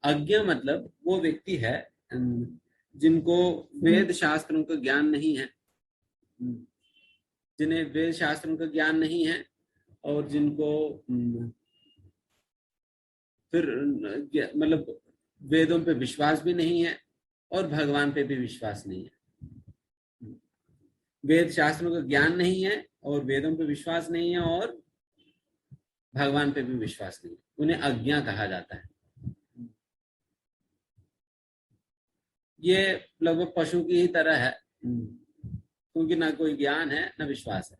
अज्ञा मतलब वो व्यक्ति है जिनको वेद शास्त्रों का ज्ञान नहीं है, जिन्हें वेद शास्त्रों का ज्ञान नहीं है और जिनको फिर मतलब वेदों पे विश्वास भी नहीं है और भगवान पे भी विश्वास नहीं है। वेद शास्त्रों का ज्ञान नहीं है और वेदों पे विश्वास नहीं है और भगवान पे भी विश्वास नहीं है, उन्हें अज्ञा कहा जाता है। ये लगभग पशु की ही तरह है, क्योंकि ना कोई ज्ञान है ना विश्वास है।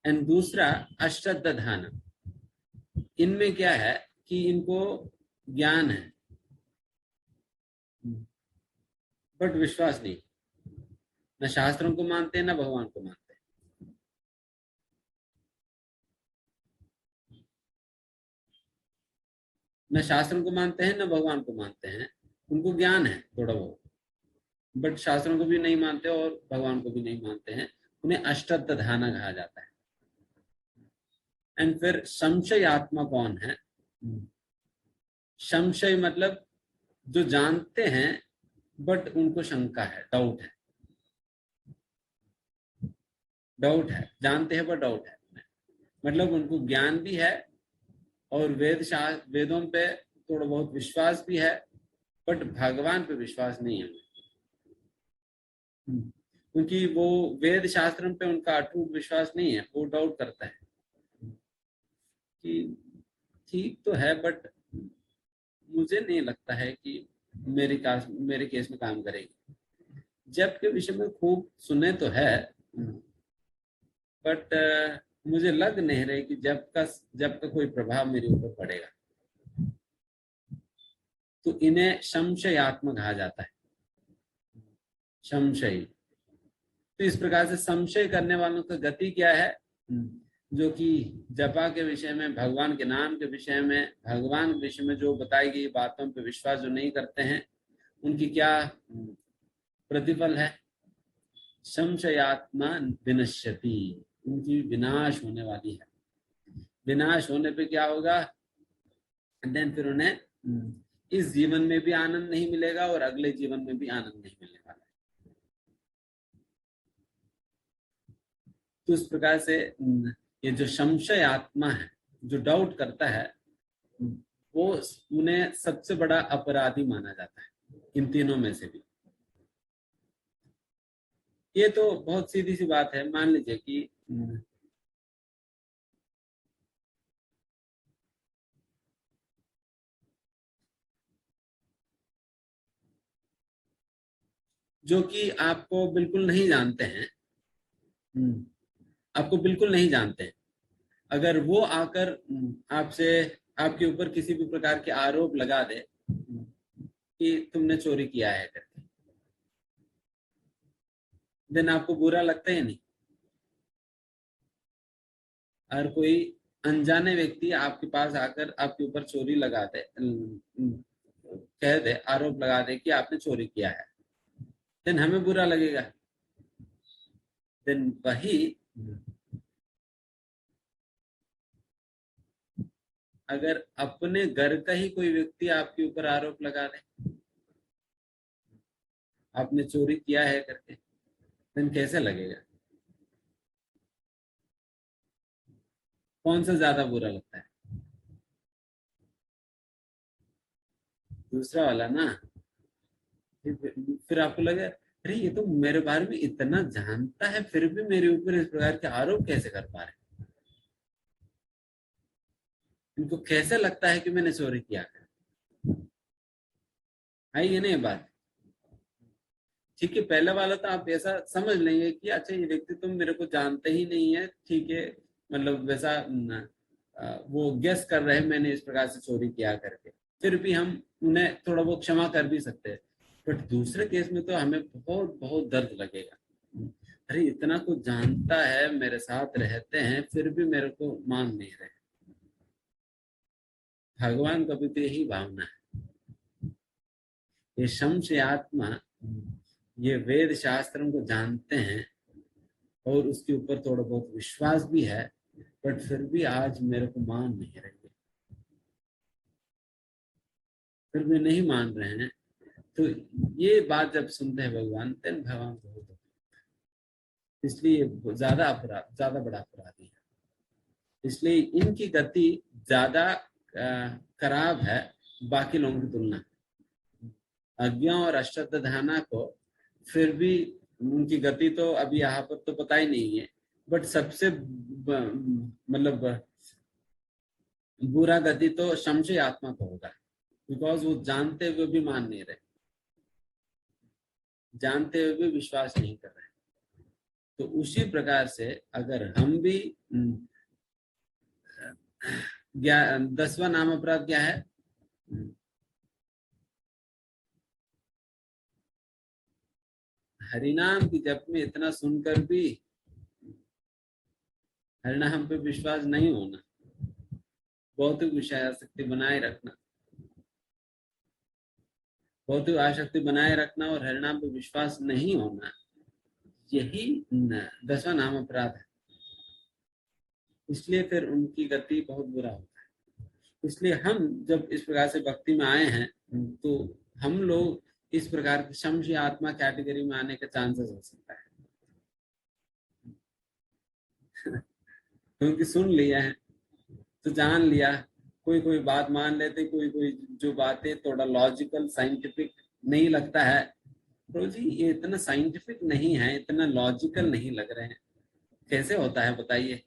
एंड दूसरा अश्रद्धाना, इनमें क्या है कि इनको ज्ञान है बट विश्वास नहीं, न शास्त्रों को मानते हैं न भगवान को मानते हैं। न शास्त्रों को मानते हैं न भगवान को मानते हैं, उनको ज्ञान है थोड़ा बहुत बट शास्त्रों को भी नहीं मानते और भगवान को भी नहीं मानते हैं, उन्हें अष्टदधाना कहा जाता है। एंड फिर संशयात्मा कौन है? संशय मतलब जो जानते हैं बट उनको शंका है, डाउट है, जानते हैं बट डाउट है, मतलब उनको ज्ञान भी है और वेदों पे थोड़ा बहुत विश्वास भी है बट भगवान पे विश्वास नहीं है, क्योंकि वो वेद शास्त्रों पे उनका अटूट विश्वास नहीं है। वो डाउट करता है कि ठीक तो है बट मुझे नहीं लगता है कि मेरे केस में काम करेगी। जब के विषय में खूब सुने तो है बट मुझे लग नहीं रही कि जब का कोई प्रभाव मेरे ऊपर पड़ेगा। तो इन्हें संशयात्मक कहा जाता है, संशय। तो इस प्रकार से संशय करने वालों का गति क्या है? जो कि जपा के विषय में, भगवान के नाम के विषय में, भगवान के विषय में जो बताई गई बातों पे विश्वास जो नहीं करते हैं, उनकी क्या प्रतिफल है? संशयात्मा विनश्यति, उनकी विनाश होने वाली है। विनाश होने पे क्या होगा? देन फिर उन्हें इस जीवन में भी आनंद नहीं मिलेगा और अगले जीवन में भी आनंद नहीं मिलने वाला है। तो इस प्रकार से ये जो संशय आत्मा है, जो डाउट करता है, वो उन्हें सबसे बड़ा अपराधी माना जाता है इन तीनों में से भी। ये तो बहुत सीधी सी बात है। मान लीजिए कि जो कि आपको बिल्कुल नहीं जानते हैं, आपको बिल्कुल नहीं जानते हैं, अगर वो आकर आपसे, आपके ऊपर किसी भी प्रकार के आरोप लगा दे कि तुमने चोरी किया है करके, देन आपको बुरा लगता है नहीं? और कोई अनजाने व्यक्ति आपके पास आकर आपके ऊपर चोरी लगा दे, कह दे, आरोप लगा दे कि आपने चोरी किया है, देन हमें बुरा लगेगा। देन वही अगर अपने घर का ही कोई व्यक्ति आपके ऊपर आरोप लगा दे, आपने चोरी किया है करके, then कैसे लगेगा? कौन सा ज्यादा बुरा लगता है? दूसरा वाला ना। फिर आपको लगे अरे ये तो मेरे बारे में इतना जानता है फिर भी मेरे ऊपर इस प्रकार के आरोप कैसे कर पा रहे हैं? इनको कैसे लगता है कि मैंने चोरी किया? है ये नहीं बात? ठीक है, पहला वाला तो आप ऐसा समझ लेंगे कि अच्छा ये व्यक्ति तुम मेरे को जानते ही नहीं है, ठीक है, मतलब वैसा वो गेस कर रहे हैं मैंने इस प्रकार से चोरी किया करके, फिर भी हम उन्हें थोड़ा बहुत क्षमा कर भी सकते हैं। बट दूसरे केस में तो हमें बहुत बहुत दर्द लगेगा। अरे इतना कुछ जानता है, मेरे साथ रहते हैं, फिर भी मेरे को मान नहीं रहे। भगवान का भी तो यही भावना है। ये शम्स आत्मा ये वेद शास्त्रों को जानते हैं और उसके ऊपर थोड़ा बहुत विश्वास भी है, बट फिर भी आज मेरे को मान नहीं रहे, फिर भी नहीं मान रहे हैं। तो ये बात जब सुनते हैं भगवान, तेन भगवान को होता है। इसलिए ज्यादा बड़ा अपराधी है। इसलिए इनकी गति ज्यादा खराब है बाकी लोगों की तुलना। अज्ञा और अष्टाध्याना को फिर भी उनकी गति तो अभी यहाँ पर तो पता ही नहीं है, बट सबसे मतलब बुरा गति तो संशय आत्मा को होगा, बिकॉज वो जानते हुए भी मान नहीं रहे, जानते हुए भी विश्वास नहीं कर रहे। तो उसी प्रकार से अगर हम भी 10वां नाम अपराध क्या है? हरिनाम की जप में इतना सुनकर भी हरिनाम पे विश्वास नहीं होना, भौतिक विषय आसक्ति बनाए रखना, भौतिक आसक्ति बनाए रखना और हरिनाम पे विश्वास नहीं होना, यही 10वां नाम अपराध है। इसलिए फिर उनकी गति बहुत बुरा होता है। इसलिए हम जब इस प्रकार से भक्ति में आए हैं तो हम लोग इस प्रकार की शम्स आत्मा कैटेगरी में आने का चांसेस हो सकता है। क्योंकि सुन लिया है तो जान लिया, कोई कोई बात मान लेते, कोई कोई जो बातें थोड़ा लॉजिकल साइंटिफिक नहीं लगता है, तो जी ये इतना साइंटिफिक नहीं है, इतना लॉजिकल नहीं लग रहे हैं, कैसे होता है बताइए?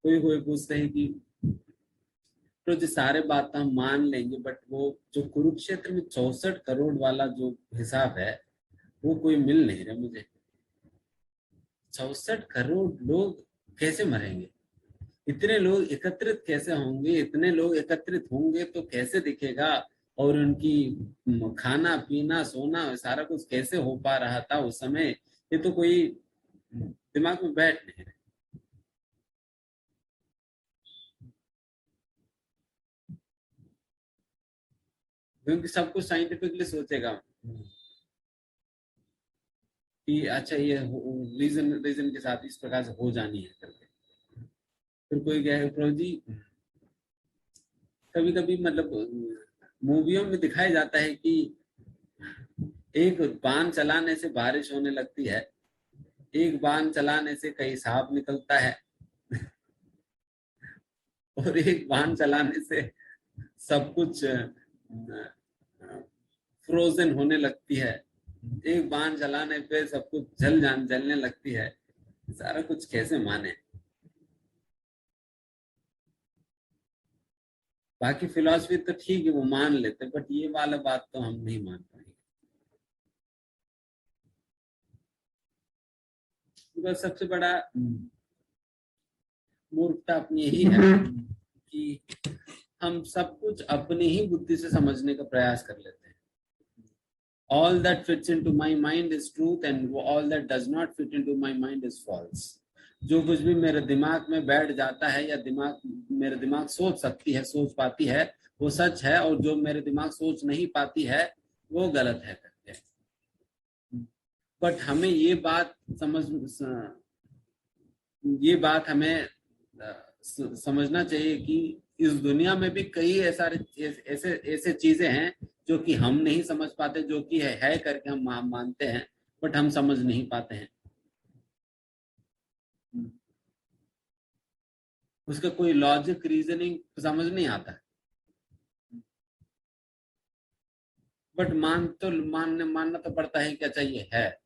कोई कोई पूछते हैं कि तो जो सारे बात हम मान लेंगे, बट वो जो कुरुक्षेत्र में 64 करोड़ वाला जो हिसाब है वो कोई मिल नहीं रहा मुझे। 64 करोड़ लोग कैसे मरेंगे? इतने लोग एकत्रित कैसे होंगे? इतने लोग एकत्रित होंगे तो कैसे दिखेगा? और उनकी खाना पीना सोना सारा कुछ कैसे हो पा रहा था उस समय? ये तो कोई दिमाग में बैठ नहीं रहा। क्योंकि सब कुछ साइंटिफिकली सोचेगा कि अच्छा ये रीजन रीजन के साथ इस प्रकार से हो जानी है करके। फिर कोई क्या है प्रभु जी, कभी कभी मतलब मूवियों में दिखाया जाता है कि एक बाण चलाने से बारिश होने लगती है, एक बाण चलाने से कई सांप निकलता है और एक बाण चलाने से सब कुछ फ्रोजन होने लगती है, एक बाण चलाने पे सब कुछ जलने लगती है। सारा कुछ कैसे माने? बाकी फिलॉसफी तो ठीक है वो मान लेते, बट ये वाला बात तो हम नहीं मान पाएंगे। तो सबसे बड़ा मूर्खता अपनी यही है कि हम सब कुछ अपनी ही बुद्धि से समझने का प्रयास कर लेते हैं। All that fits into my mind is truth and all that does not fit into my mind is false. जो कुछ भी मेरे दिमाग में बैठ जाता है या मेरे दिमाग सोच पाती है वो सच है, और जो मेरे दिमाग सोच नहीं पाती है वो गलत है करके। बट हमें ये बात समझना चाहिए कि इस दुनिया में भी कई ऐसे ऐसे चीजें हैं जो कि हम नहीं समझ पाते, जो कि है करके हम मानते हैं, बट हम समझ नहीं पाते हैं। उसका कोई लॉजिक रीजनिंग समझ नहीं आता, बट मानना तो पड़ता है, क्या चाहिए है।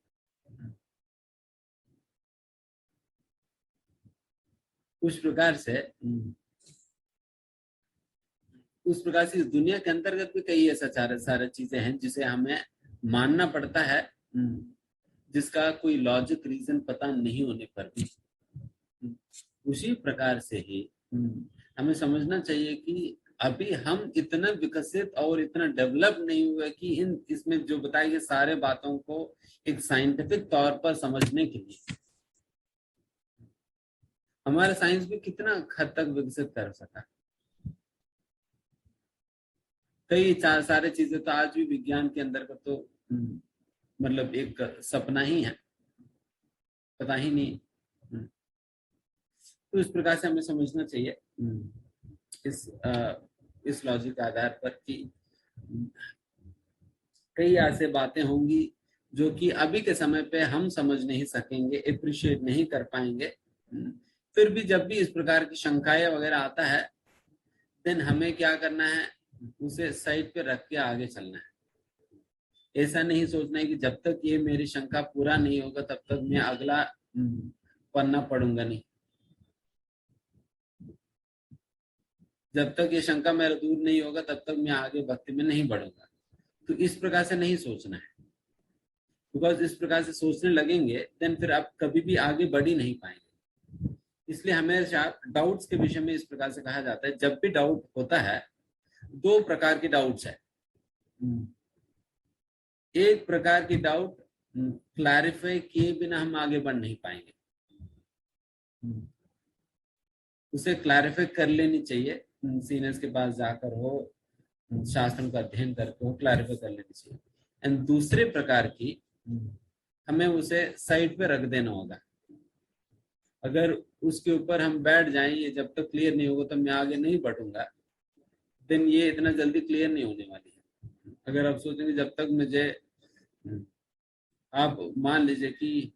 उस प्रकार से इस दुनिया के अंतर्गत भी कई ऐसा सारे चीजें हैं जिसे हमें मानना पड़ता है, जिसका कोई लॉजिक रीजन पता नहीं होने पर भी। उसी प्रकार से ही हमें समझना चाहिए कि अभी हम इतना विकसित और इतना डेवलप नहीं हुए कि इसमें जो बताए गए सारे बातों को एक साइंटिफिक तौर पर समझने के लिए हमारा साइंस भी कितना हद तक विकसित कर सका। कई सारे चीजें तो आज भी विज्ञान के अंदर का तो मतलब एक सपना ही है, पता ही नहीं। तो इस प्रकार से हमें समझना चाहिए इस लॉजिक के आधार पर कि कई ऐसे बातें होंगी जो कि अभी के समय पे हम समझ नहीं सकेंगे, अप्रिशिएट नहीं कर पाएंगे। फिर भी जब भी इस प्रकार की शंकाएं वगैरह आता है, देन हमें क्या करना है, उसे साइड पे रख के आगे चलना है। ऐसा नहीं सोचना है कि जब तक ये मेरी शंका पूरा नहीं होगा तब तक मैं अगला पन्ना पढ़ूंगा नहीं। जब तक ये शंका मेरा दूर नहीं होगा तब तक मैं आगे भक्ति में नहीं बढ़ूंगा। तो इस प्रकार से नहीं सोचना है, बिकॉज इस प्रकार से सोचने लगेंगे देन फिर आप कभी भी आगे बढ़ ही नहीं पाएंगे। इसलिए हमेशा डाउट्स के विषय में इस प्रकार से कहा जाता है, जब भी डाउट होता है, दो प्रकार के डाउट्स है। एक प्रकार की डाउट क्लैरिफाई किए बिना हम आगे बढ़ नहीं पाएंगे, उसे क्लैरिफाई कर लेनी चाहिए, सीनियर्स के पास जाकर हो, शास्त्रों का अध्ययन करके हो, क्लैरिफाई कर लेनी चाहिए। एंड दूसरे प्रकार की हमें उसे साइड पे रख देना होगा। अगर उसके ऊपर हम बैठ जाएं, ये जब तक क्लियर नहीं होगा तो मैं आगे नहीं बढ़ूंगा, देन ये इतना जल्दी क्लियर नहीं होने वाली है। अगर आप सोचेंगे जब तक मुझे, आप मान लीजिए कि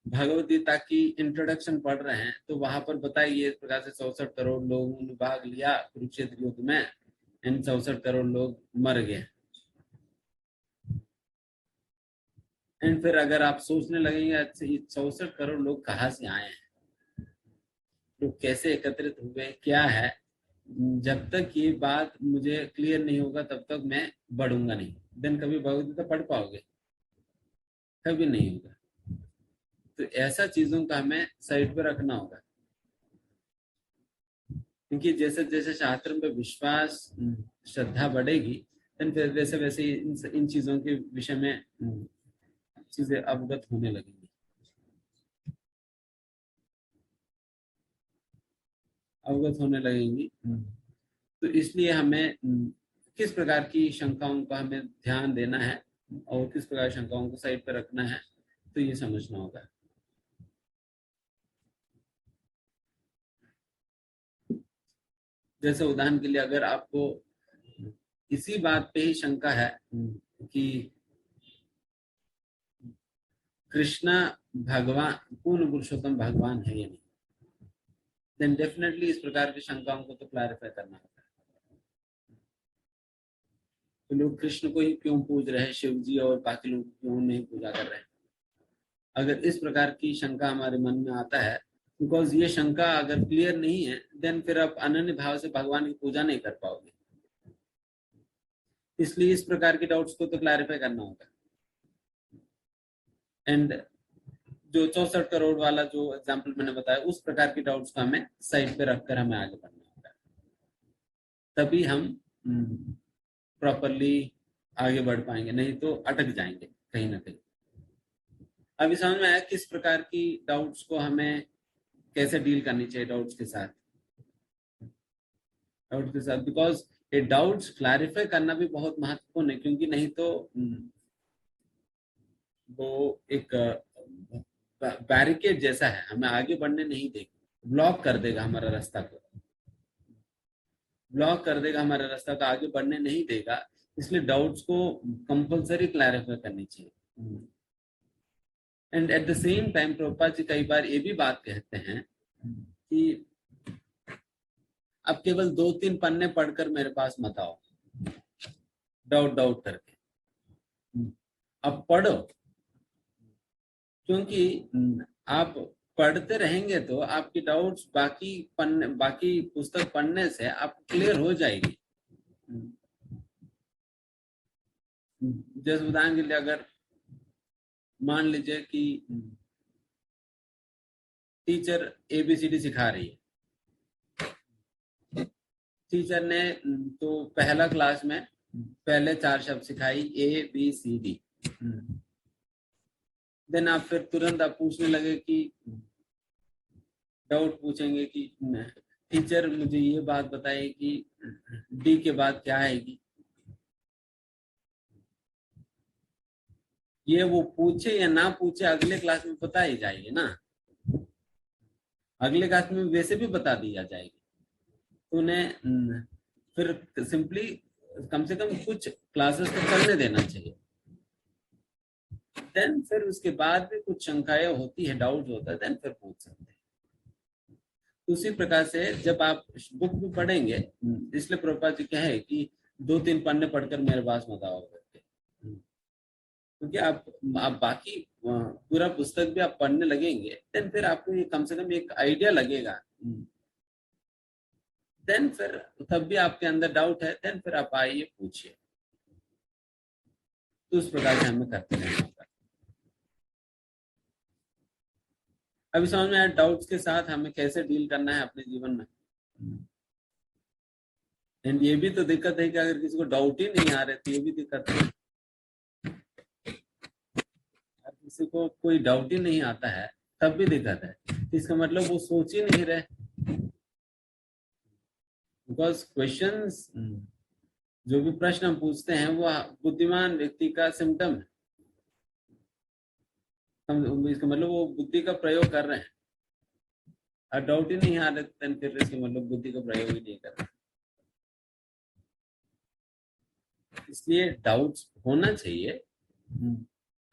भगवद गीता की इंट्रोडक्शन पढ़ रहे हैं, तो वहां पर बताइए इस प्रकार से 64 करोड़ लोगों ने भाग लिया कुरुक्षेत्र युद्ध में, एंड 64 करोड़ लोग मर गए। एंड फिर अगर आप सोचने लगेंगे अच्छा ये 64 करोड़ लोग कहाँ से आए हैं, लोग कैसे एकत्रित हुए, क्या है, जब तक ये बात मुझे क्लियर नहीं होगा तब तक मैं बढ़ूंगा नहीं। देन कभी भगवद गीता पढ़ पाओगे? कभी नहीं होगा। तो ऐसा चीजों का हमें साइड पर रखना होगा, क्योंकि जैसे जैसे शास्त्र में विश्वास, श्रद्धा बढ़ेगी, देन फिर वैसे वैसे इन चीजों के विषय में चीजें अवगत होने लगेंगी। तो इसलिए हमें किस प्रकार की शंकाओं का हमें ध्यान देना है और किस प्रकार शंकाओं को साइड पर रखना है, तो ये समझना होगा। जैसे उदाहरण के लिए अगर आपको इसी बात पे ही शंका है कि कृष्णा भगवान पूर्ण पुरुषोत्तम भगवान है या नहीं, देन डेफिनेटली इस प्रकार की शंकाओं को तो क्लैरिफाई करना होगा। तो लोग कृष्ण को ही क्यों पूज रहे हैं, शिव जी और बाकी लोग क्यों नहीं पूजा कर रहे हैं? अगर इस प्रकार की शंका हमारे मन में आता है, बिकॉज ये शंका अगर क्लियर नहीं है, देन फिर आप अनन्य भाव से भगवान की पूजा नहीं कर पाओगे। इसलिए इस प्रकार की डाउट्स को तो क्लैरिफाई करना होगा। एंड जो 64 करोड़ वाला जो एग्जाम्पल मैंने बताया, उस प्रकार की डाउट्स को हमें साइड पे रखकर हमें आगे बढ़ना होगा, तभी हम प्रॉपरली आगे बढ़ पाएंगे, नहीं तो अटक जाएंगे कहीं ना कहीं। अभी समझ में आया किस प्रकार की डाउट्स को हमें कैसे डील करनी चाहिए डाउट्स के साथ। बिकॉज ये डाउट्स क्लैरिफाई करना भी बहुत महत्वपूर्ण है, क्योंकि नहीं तो वो एक बैरिकेड जैसा है, हमें आगे बढ़ने नहीं देगी। ब्लॉक कर देगा हमारा रास्ता को, ब्लॉक कर देगा हमारा रास्ता को, आगे बढ़ने नहीं देगा। इसलिए डाउट्स को कंपलसरी क्लैरिफाई करनी चाहिए। And at the same time Prabhupada ji कई बार ये भी बात कहते हैं कि अब केवल 2-3 पन्ने पढ़कर मेरे पास मत आओ डाउट डाउट करके, अब पढ़ो, क्योंकि आप पढ़ते रहेंगे तो आपकी डाउट्स बाकी पुस्तक पढ़ने से आप क्लियर हो जाएगी। जैसे उदाहरण के लिए अगर मान लीजिए कि टीचर ABCD सिखा रही है, टीचर ने तो पहला क्लास में पहले 4 शब्द सिखाई ABCD, देन आप फिर तुरंत आप पूछने लगे कि डाउट पूछेंगे कि टीचर मुझे ये बात बताइए कि D के बाद क्या आएगी। ये वो पूछे या ना पूछे अगले क्लास में बता ही जाएगी ना, अगले क्लास में वैसे भी बता दिया जाएगी। तो उन्हें फिर सिंपली कम से कम कुछ क्लासेस तो करने देना चाहिए। देन फिर उसके बाद भी कुछ शंकाएं होती है, डाउट होता है, देन फिर पूछ सकते हैं। उसी प्रकार से जब आप बुक भी पढ़ेंगे, इसलिए प्रभुपाद जी कहे कि 2-3 पन्ने पढ़कर मेरे पास मत आओ करके, क्योंकि आप बाकी पूरा पुस्तक भी आप पढ़ने लगेंगे, देन फिर आपको ये कम से कम एक आइडिया लगेगा। देन फिर तब भी आपके अंदर डाउट है, देन फिर आप आइए पूछिए। तो उस प्रकार से हमें करते रहना होगा। अभी समझ में आया डाउट्स के साथ हमें कैसे डील करना है अपने जीवन में। एंड ये भी तो दिक्कत है कि अगर किसी को डाउट ही नहीं आ रहे तो ये भी दिक्कत है। किसी को कोई डाउट ही नहीं आता है तब भी दिक्कत है, इसका मतलब वो सोच ही नहीं रहे। बिकॉज क्वेश्चंस, जो भी प्रश्न हम पूछते हैं वो बुद्धिमान व्यक्ति का सिम्टम है। इसका मतलब वो बुद्धि का प्रयोग कर रहे हैं, और डाउट ही नहीं आ रहे फिर इसका मतलब बुद्धि का प्रयोग ही नहीं कर रहे। इसलिए डाउट्स होना चाहिए,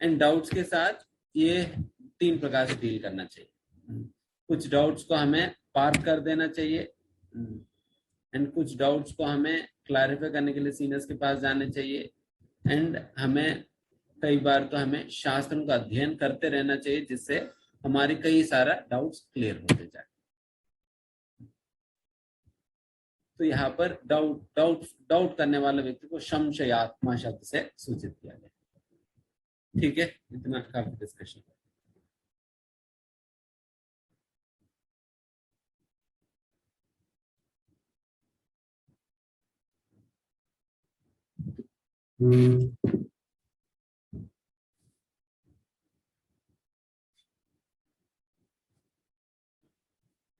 एंड डाउट्स के साथ ये 3 प्रकार से डील करना चाहिए। कुछ डाउट्स को हमें पार्क कर देना चाहिए, एंड कुछ डाउट्स को हमें क्लैरिफाई करने के लिए सीनियर्स के पास जाने चाहिए, एंड हमें कई बार तो हमें शास्त्रों का अध्ययन करते रहना चाहिए, जिससे हमारी कई सारा डाउट्स क्लियर होते जाए। तो यहाँ पर डाउट करने वाले व्यक्ति को संशयात्मा शब्द से सूचित किया गया। ठीक है, इतना काफी डिस्कशन।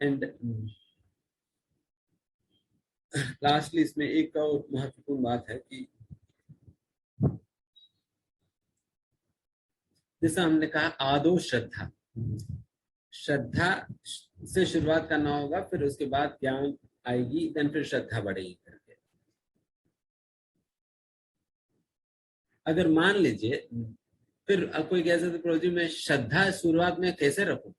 एंड लास्टली इसमें एक और महत्वपूर्ण बात है कि जैसा हमने कहा आदो श्रद्धा, श्रद्धा से शुरुआत करना होगा, फिर उसके बाद ज्ञान आएगी, देन फिर श्रद्धा बढ़ेगी करके। अगर मान लीजिए फिर कोई कह सकते प्रभु जी मैं श्रद्धा शुरुआत में कैसे रखूं,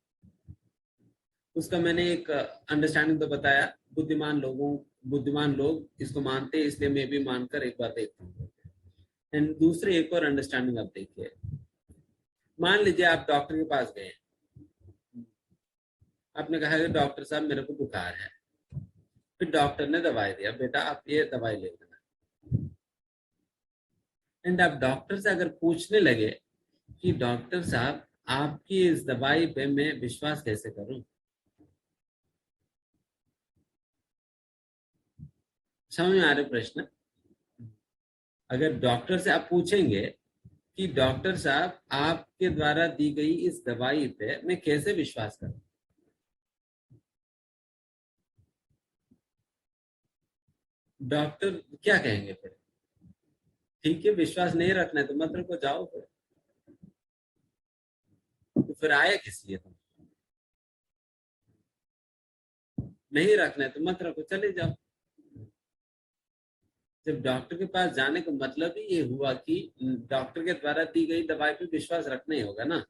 उसका मैंने एक अंडरस्टैंडिंग तो बताया। बुद्धिमान लोग इसको मानते हैं, इसलिए मैं भी मानकर एक बार देखता हूँ। एंड दूसरी एक और अंडरस्टैंडिंग आप देखिए, मान लीजिए आप डॉक्टर के पास गए, आपने कहा कि डॉक्टर साहब मेरे को बुखार है, फिर डॉक्टर ने दवाई दिया, बेटा आप ये दवाई ले लेना। एंड आप डॉक्टर से अगर पूछने लगे कि डॉक्टर साहब आपकी इस दवाई पे मैं विश्वास कैसे करूं, समझ में आ रहे प्रश्न? अगर डॉक्टर से आप पूछेंगे कि डॉक्टर साहब आपके द्वारा दी गई इस दवाई पे मैं कैसे विश्वास करूं, डॉक्टर क्या कहेंगे फिर? ठीक है, विश्वास नहीं रखना है तो मत रखो, जाओ फिर। तो फिर आए किस लिए तुम? नहीं रखना है तो मत रखो, चले जाओ। जब डॉक्टर के पास जाने का मतलब ही ये हुआ कि डॉक्टर के द्वारा दी गई दवाई पे विश्वास रखना ही होगा ना।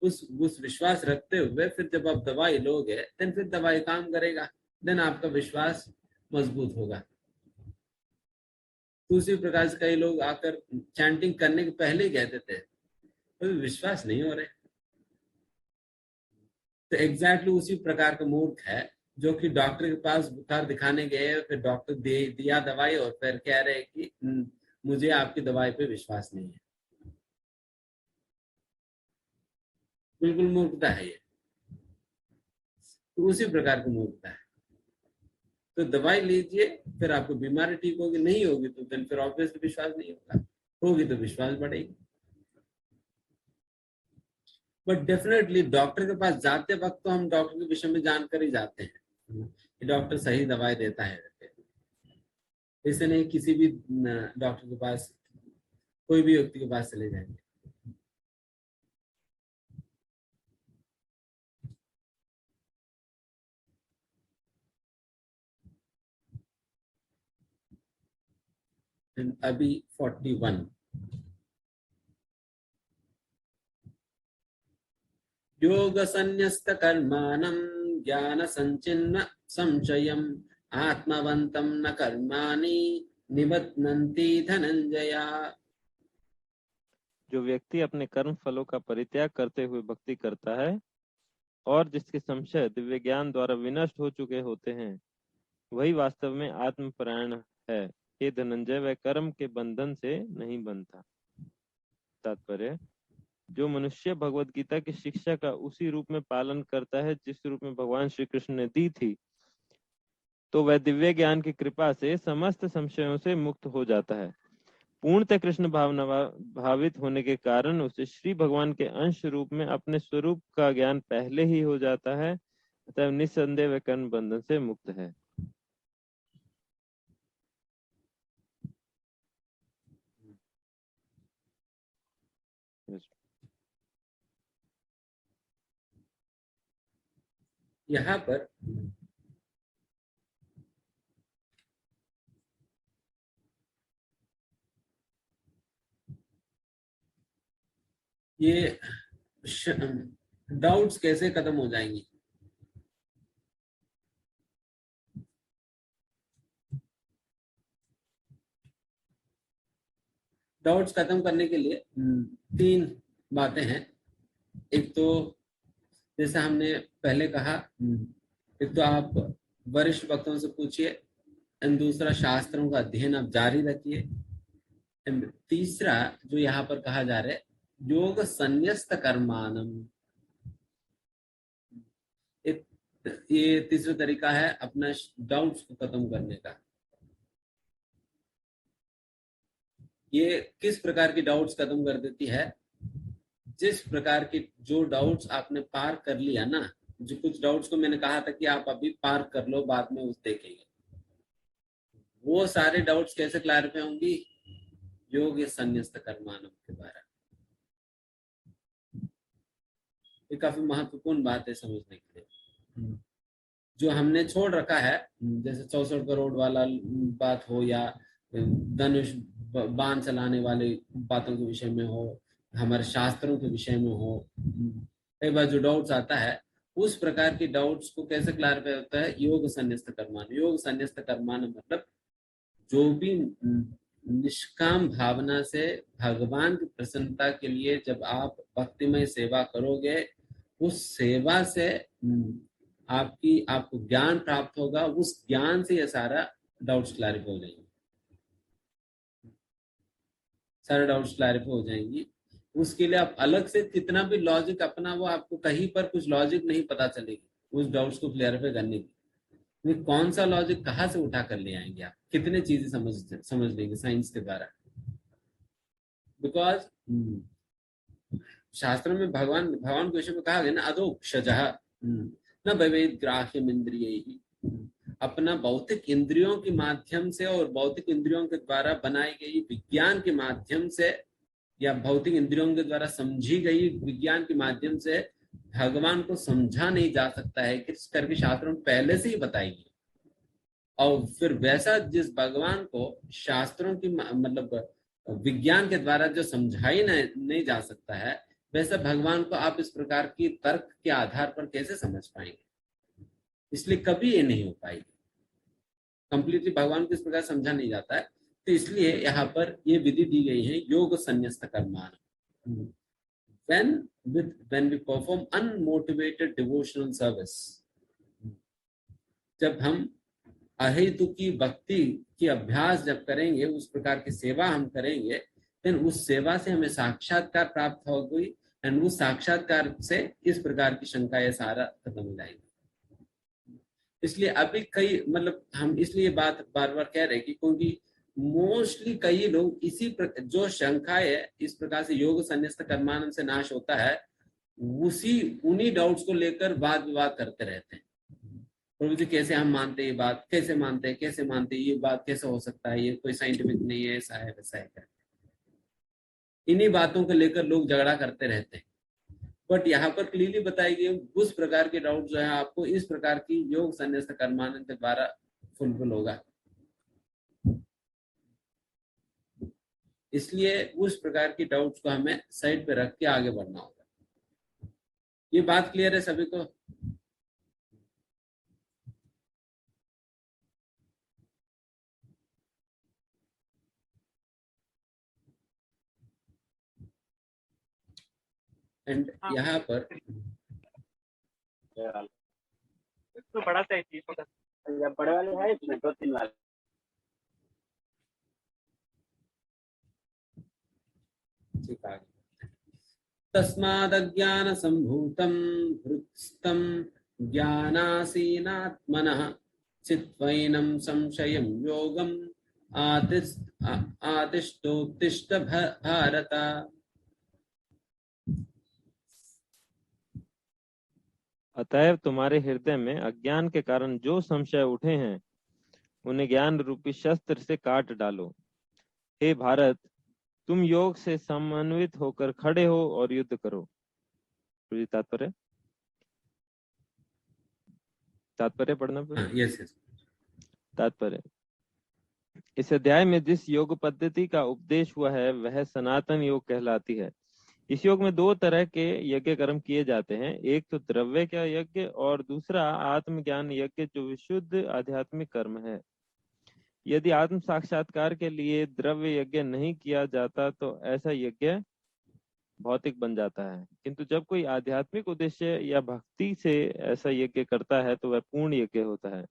उस विश्वास रखते हुए फिर जब आप दवाई लोगे देन फिर दवाई काम करेगा, देन आपका विश्वास मजबूत होगा। दूसरी प्रकार से कई लोग आकर चैंटिंग करने के पहले ही कह देते हैं तो विश्वास नहीं हो रहे। तो एग्जैक्टली उसी प्रकार का मूर्ख है जो कि डॉक्टर के पास बुखार दिखाने गए, फिर डॉक्टर दिया दवाई और फिर कह रहे कि मुझे आपकी दवाई पे विश्वास नहीं है। बिल्कुल मूर्खता है ये। तो उसी प्रकार की मूर्खता है। तो दवाई लीजिए, फिर आपको बीमारी ठीक होगी, नहीं होगी तो फिर ऑब्वियसली विश्वास नहीं होगा, होगी तो विश्वास बढ़ेगी। बट डेफिनेटली डॉक्टर के पास जाते वक्त तो हम डॉक्टर के विषय में जानकर ही जाते हैं कि डॉक्टर सही दवाई देता है। इससे नहीं किसी भी डॉक्टर के पास, कोई भी व्यक्ति के पास चले जाएंगे। अभी 41 योग संन्यस्त कर्माणं ज्ञान संचिन्न संशयम् आत्मवन्तं न कर्माणि निबध्नन्ति धनंजया। जो व्यक्ति अपने कर्म फलों का परित्याग करते हुए भक्ति करता है और जिसके संशय दिव्य ज्ञान द्वारा विनष्ट हो चुके होते हैं, वही वास्तव में आत्मपरायण है। हे धनंजय, वह कर्म के बंधन से नहीं बंधता। तात्पर्य, जो मनुष्य भगवत गीता की शिक्षा का उसी रूप में पालन करता है जिस रूप में भगवान श्री कृष्ण ने दी थी, तो वह दिव्य ज्ञान की कृपा से समस्त संशयों से मुक्त हो जाता है। पूर्णतः कृष्ण भावना भावित होने के कारण उसे श्री भगवान के अंश रूप में अपने स्वरूप का ज्ञान पहले ही हो जाता है, अतः निस्संदेह वह कर्म बंधन से मुक्त है। यहाँ पर ये डाउट्स कैसे खत्म हो जाएंगी। डाउट्स खत्म करने के लिए 3 बातें हैं। एक तो जैसा हमने पहले कहा, एक तो आप वरिष्ठ भक्तों से पूछिए, एंड दूसरा शास्त्रों का अध्ययन आप जारी रखिए, एंड तीसरा जो यहाँ पर कहा जा रहा है योग संन्यस्त कर्माणम, ये तीसरा तरीका है अपना डाउट्स को खत्म करने का। ये किस प्रकार की डाउट्स खत्म कर देती है? जिस प्रकार की जो डाउट्स आपने पार कर लिया ना, जो कुछ डाउट्स को मैंने कहा था कि आप अभी पार कर लो, बाद में उस देखेंगे, वो सारे डाउट्स कैसे क्लैरिफाई होंगी? योग संन्यस्त कर्माणम के द्वारा। ये काफी महत्वपूर्ण बात है समझने के लिए। जो हमने छोड़ रखा है, जैसे 64 करोड़ वाला बात हो या धनुष बाण चलाने वाले बातों के विषय में हो, हमारे शास्त्रों के विषय में हो, कई बार जो डाउट्स आता है उस प्रकार की डाउट्स को कैसे क्लैरिफाई होता है? योग संन्यस्त कर्मान। योग संन्यस्त कर्मान मतलब जो भी निष्काम भावना से भगवान की प्रसन्नता के लिए जब आप भक्तिमय सेवा करोगे, उस सेवा से आपको ज्ञान प्राप्त होगा, उस ज्ञान से ये सारा डाउट्स क्लैरिफाई हो जाएंगे, सारे डाउट्स क्लैरिफाई हो जाएंगी। उसके लिए आप अलग से कितना भी लॉजिक अपना, वो आपको कहीं पर कुछ लॉजिक नहीं पता चलेगी उस डाउट्स को क्लैरिफाई करने की। कौन सा लॉजिक कहाँ से उठा कर ले आएंगे आप, कितने चीजें समझ लेंगे साइंस के द्वारा? बिकॉज शास्त्र में भगवान के विषय में कहा गया ना, अधोक्षजः न भवेत् ग्राह्यम् इंद्रियैः। अपना भौतिक इंद्रियों के माध्यम से और भौतिक इंद्रियों के द्वारा बनाई गई विज्ञान के माध्यम से या भौतिक इंद्रियों के द्वारा समझी गई विज्ञान के माध्यम से भगवान को समझा नहीं जा सकता है किस करके शास्त्रों में पहले से ही बताएंगे। और फिर वैसा जिस भगवान को शास्त्रों की मतलब विज्ञान के द्वारा जो समझाई नहीं जा सकता है, वैसा भगवान को आप इस प्रकार की तर्क के आधार पर कैसे समझ पाएंगे? इसलिए कभी ये नहीं हो पाएगी। कंप्लीटली भगवान को इस प्रकार समझा नहीं जाता है। तो इसलिए यहाँ पर ये विधि दी गई है, योग संन्यस्त कर्मान। when we perform unmotivated devotional service, जब हम अहेतु की भक्ति की अभ्यास जब करेंगे, उस प्रकार की सेवा हम करेंगे, देन उस सेवा से हमें साक्षात्कार प्राप्त होगी। एंड उस साक्षात्कार से इस प्रकार की शंका ये सारा खत्म हो जाएगी। इसलिए अभी कई मतलब हम इसलिए बात बार बार कह रहे हैं कि क्योंकि मोस्टली कई लोग इसी जो शंका है इस प्रकार से योग संन्यस्त कर्मानंद से नाश होता है, उन्हीं डाउट्स को लेकर वाद विवाद करते रहते हैं। प्रभु जी कैसे हम मानते हैं ये बात, कैसे मानते हैं ये बात कैसे हो सकता है, ये कोई साइंटिफिक नहीं है, ऐसा है वैसा है। इन्हीं बातों को लेकर लोग झगड़ा करते रहते हैं। बट यहाँ पर क्लियरली बताई गई उस प्रकार के डाउट जो है आपको इस प्रकार की योग संन्यास्त कर्मानंद के द्वारा फुलफिल होगा। इसलिए उस प्रकार की डाउट्स को हमें साइड पे रख के आगे बढ़ना होगा। ये बात क्लियर है सभी को? एंड यहाँ पर तो बड़ा सा चीज बड़े वाले है, इसमें 2-3 वाले। तस्मादज्ञान संभूतं हृत्स्थं ज्ञानासीनात्मनः चित्वैनं संशयं योगम् आतिष्ठोत्तिष्ठ भारत। अतएव तुम्हारे हृदय में अज्ञान के कारण जो संशय उठे हैं उन्हें ज्ञान रूपी शस्त्र से काट डालो। हे भारत, तुम योग से समन्वित होकर खड़े हो और युद्ध करो। तात्पर्य पढ़ना पड़ेगा। यस। तात्पर्य, इस अध्याय में जिस योग पद्धति का उपदेश हुआ है वह सनातन योग कहलाती है। इस योग में 2 तरह के यज्ञ कर्म किए जाते हैं, एक तो द्रव्य का यज्ञ और दूसरा आत्मज्ञान यज्ञ जो विशुद्ध आध्यात्मिक कर्म है। यदि आत्म साक्षात्कार के लिए द्रव्य यज्ञ नहीं किया जाता तो ऐसा यज्ञ भौतिक बन जाता है, किंतु जब कोई आध्यात्मिक उद्देश्य या भक्ति से ऐसा यज्ञ करता है तो वह पूर्ण यज्ञ होता है।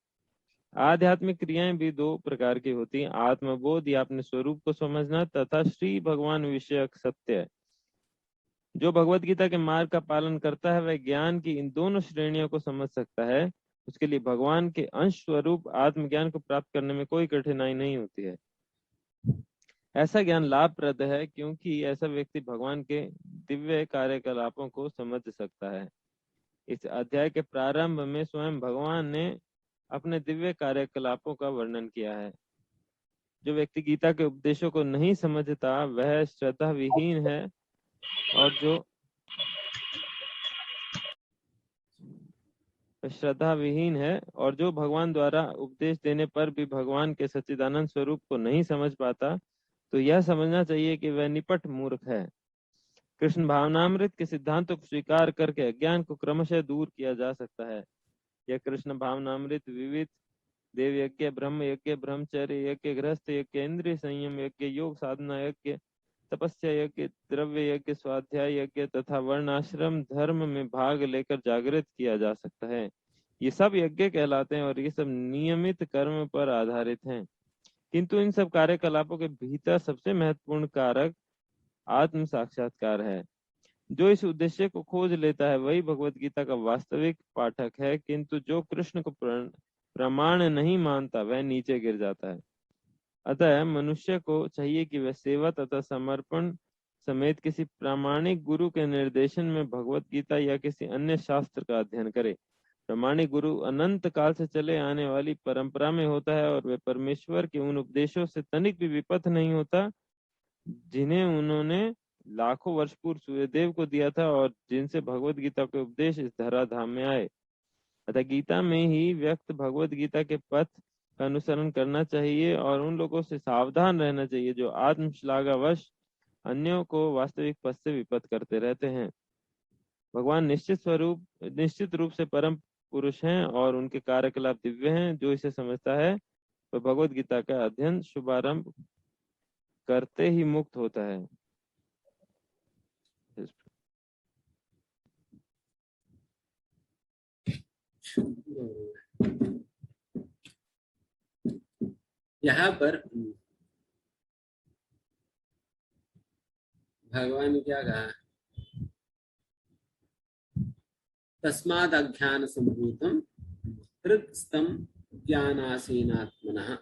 आध्यात्मिक क्रियाएं भी 2 प्रकार की होती हैं, आत्मबोध या अपने स्वरूप को समझना तथा श्री भगवान विषयक सत्य। जो भगवत गीता के मार्ग का पालन करता है वह ज्ञान की इन दोनों श्रेणियों को समझ सकता है। उसके लिए भगवान के अंश स्वरूप आत्मज्ञान को प्राप्त करने में कोई कठिनाई नहीं होती है। ऐसा ज्ञान लाभप्रद है क्योंकि ऐसा व्यक्ति भगवान के दिव्य कार्यकलापों को समझ सकता है। इस अध्याय के प्रारंभ में स्वयं भगवान ने अपने दिव्य कार्यकलापों का वर्णन किया है। जो व्यक्ति गीता के उपदेशों को नहीं समझता वह श्रद्धा विहीन है और जो भगवान द्वारा उपदेश देने पर भी भगवान के सच्चिदानंद स्वरूप को नहीं समझ पाता तो यह समझना चाहिए कि वह निपट मूर्ख है। कृष्ण भावनामृत के सिद्धांतों को स्वीकार करके अज्ञान को क्रमशः दूर किया जा सकता है। यह कृष्ण भावनामृत विविध देव यज्ञ, ब्रह्म यज्ञ, ब्रह्मचर्य यज्ञ, गृहस्थ यज्ञ, इंद्रिय संयम यज्ञ, योग साधना यज्ञ, तपस्या यज्ञ, द्रव्य यज्ञ, स्वाध्याय यज्ञ तथा वर्णाश्रम धर्म में भाग लेकर जागृत किया जा सकता है। ये सब यज्ञ कहलाते हैं और ये सब नियमित कर्म पर आधारित हैं, किंतु इन सब कार्यकलापों के भीतर सबसे महत्वपूर्ण कारक आत्म साक्षात्कार है। जो इस उद्देश्य को खोज लेता है वही भगवत गीता का वास्तविक पाठक है, किंतु जो कृष्ण को प्रमाण नहीं मानता वह नीचे गिर जाता है। अतः मनुष्य को चाहिए कि वह सेवा तथा समर्पण समेत किसी प्रामाणिक गुरु के निर्देशन में भगवत गीता या किसी अन्य शास्त्र का अध्ययन करे। प्रामाणिक गुरु अनंत काल से चले आने वाली परंपरा में होता है और वे परमेश्वर के उन उपदेशों से तनिक भी विपथ नहीं होता जिन्हें उन्होंने लाखों वर्ष पूर्व सूर्यदेव को दिया था और जिनसे भगवत गीता के उपदेश इस धराधाम में आए। अतः गीता में ही व्यक्त भगवत गीता के पथ का अनुसरण करना चाहिए और उन लोगों से सावधान रहना चाहिए जो आत्मश्लाघावश अन्यों को वास्तविक पथ से विपथ करते रहते हैं। भगवान निश्चित रूप से परम पुरुष हैं और उनके कार्यकलाप दिव्य हैं। जो इसे समझता है वह भगवत गीता का अध्ययन शुभारंभ करते ही मुक्त होता है। यहाँ पर भगवान ने क्या कहा, तस्माद् अज्ञान संभूतम हृत्स्थं ज्ञानासीनात्मनः।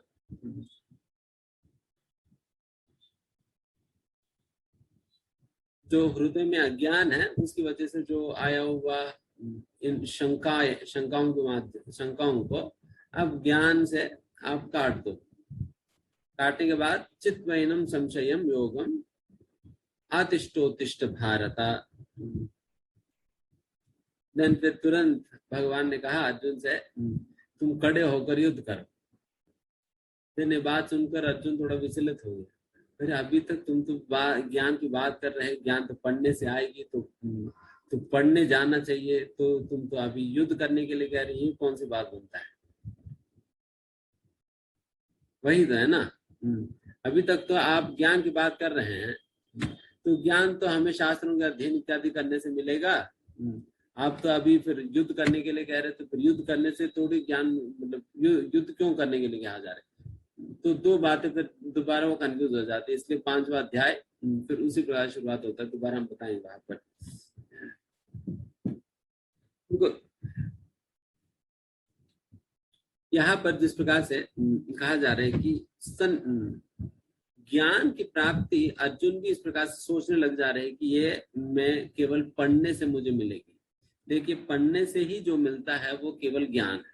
जो हृदय में अज्ञान है उसकी वजह से जो आया हुआ इन शंकाओं को अब ज्ञान से आप काट दो। काटने के बाद चित्वैनम संशयम योगम आतिष्ठोत्तिष्ठ भारत। देन फिर तुरंत भगवान ने कहा अर्जुन से, तुम खड़े होकर युद्ध करो। देन ये बात सुनकर अर्जुन थोड़ा विचलित हो गया। फिर अभी तक तुम तो ज्ञान की बात कर रहे हैं, ज्ञान तो पढ़ने से आएगी, तो पढ़ने जाना चाहिए, तो तुम तो अभी युद्ध करने के लिए कह रही हो, कौन सी बात बनता है? वही तो है ना। अभी तक तो आप ज्ञान की बात कर रहे हैं, तो ज्ञान तो हमें शास्त्रों का अध्ययन इत्यादि करने से मिलेगा। आप तो अभी फिर युद्ध करने के लिए कह रहे, तो फिर युद्ध करने से थोड़ी ज्ञान, मतलब युद्ध क्यों करने के लिए कहा जा रहा है? तो दो बातें फिर दोबारा वो कंफ्यूज हो जाती है। इसलिए 5वां अध्याय फिर उसी प्रकार शुरुआत होता है। दोबारा हम बताएंगे वहां पर। यहाँ पर जिस प्रकार से कहा जा रहा है कि ज्ञान की प्राप्ति, अर्जुन भी इस प्रकार से सोचने लग जा रहे हैं कि ये मैं केवल पढ़ने से मुझे मिलेगी। देखिए, पढ़ने से ही जो मिलता है वो केवल ज्ञान है।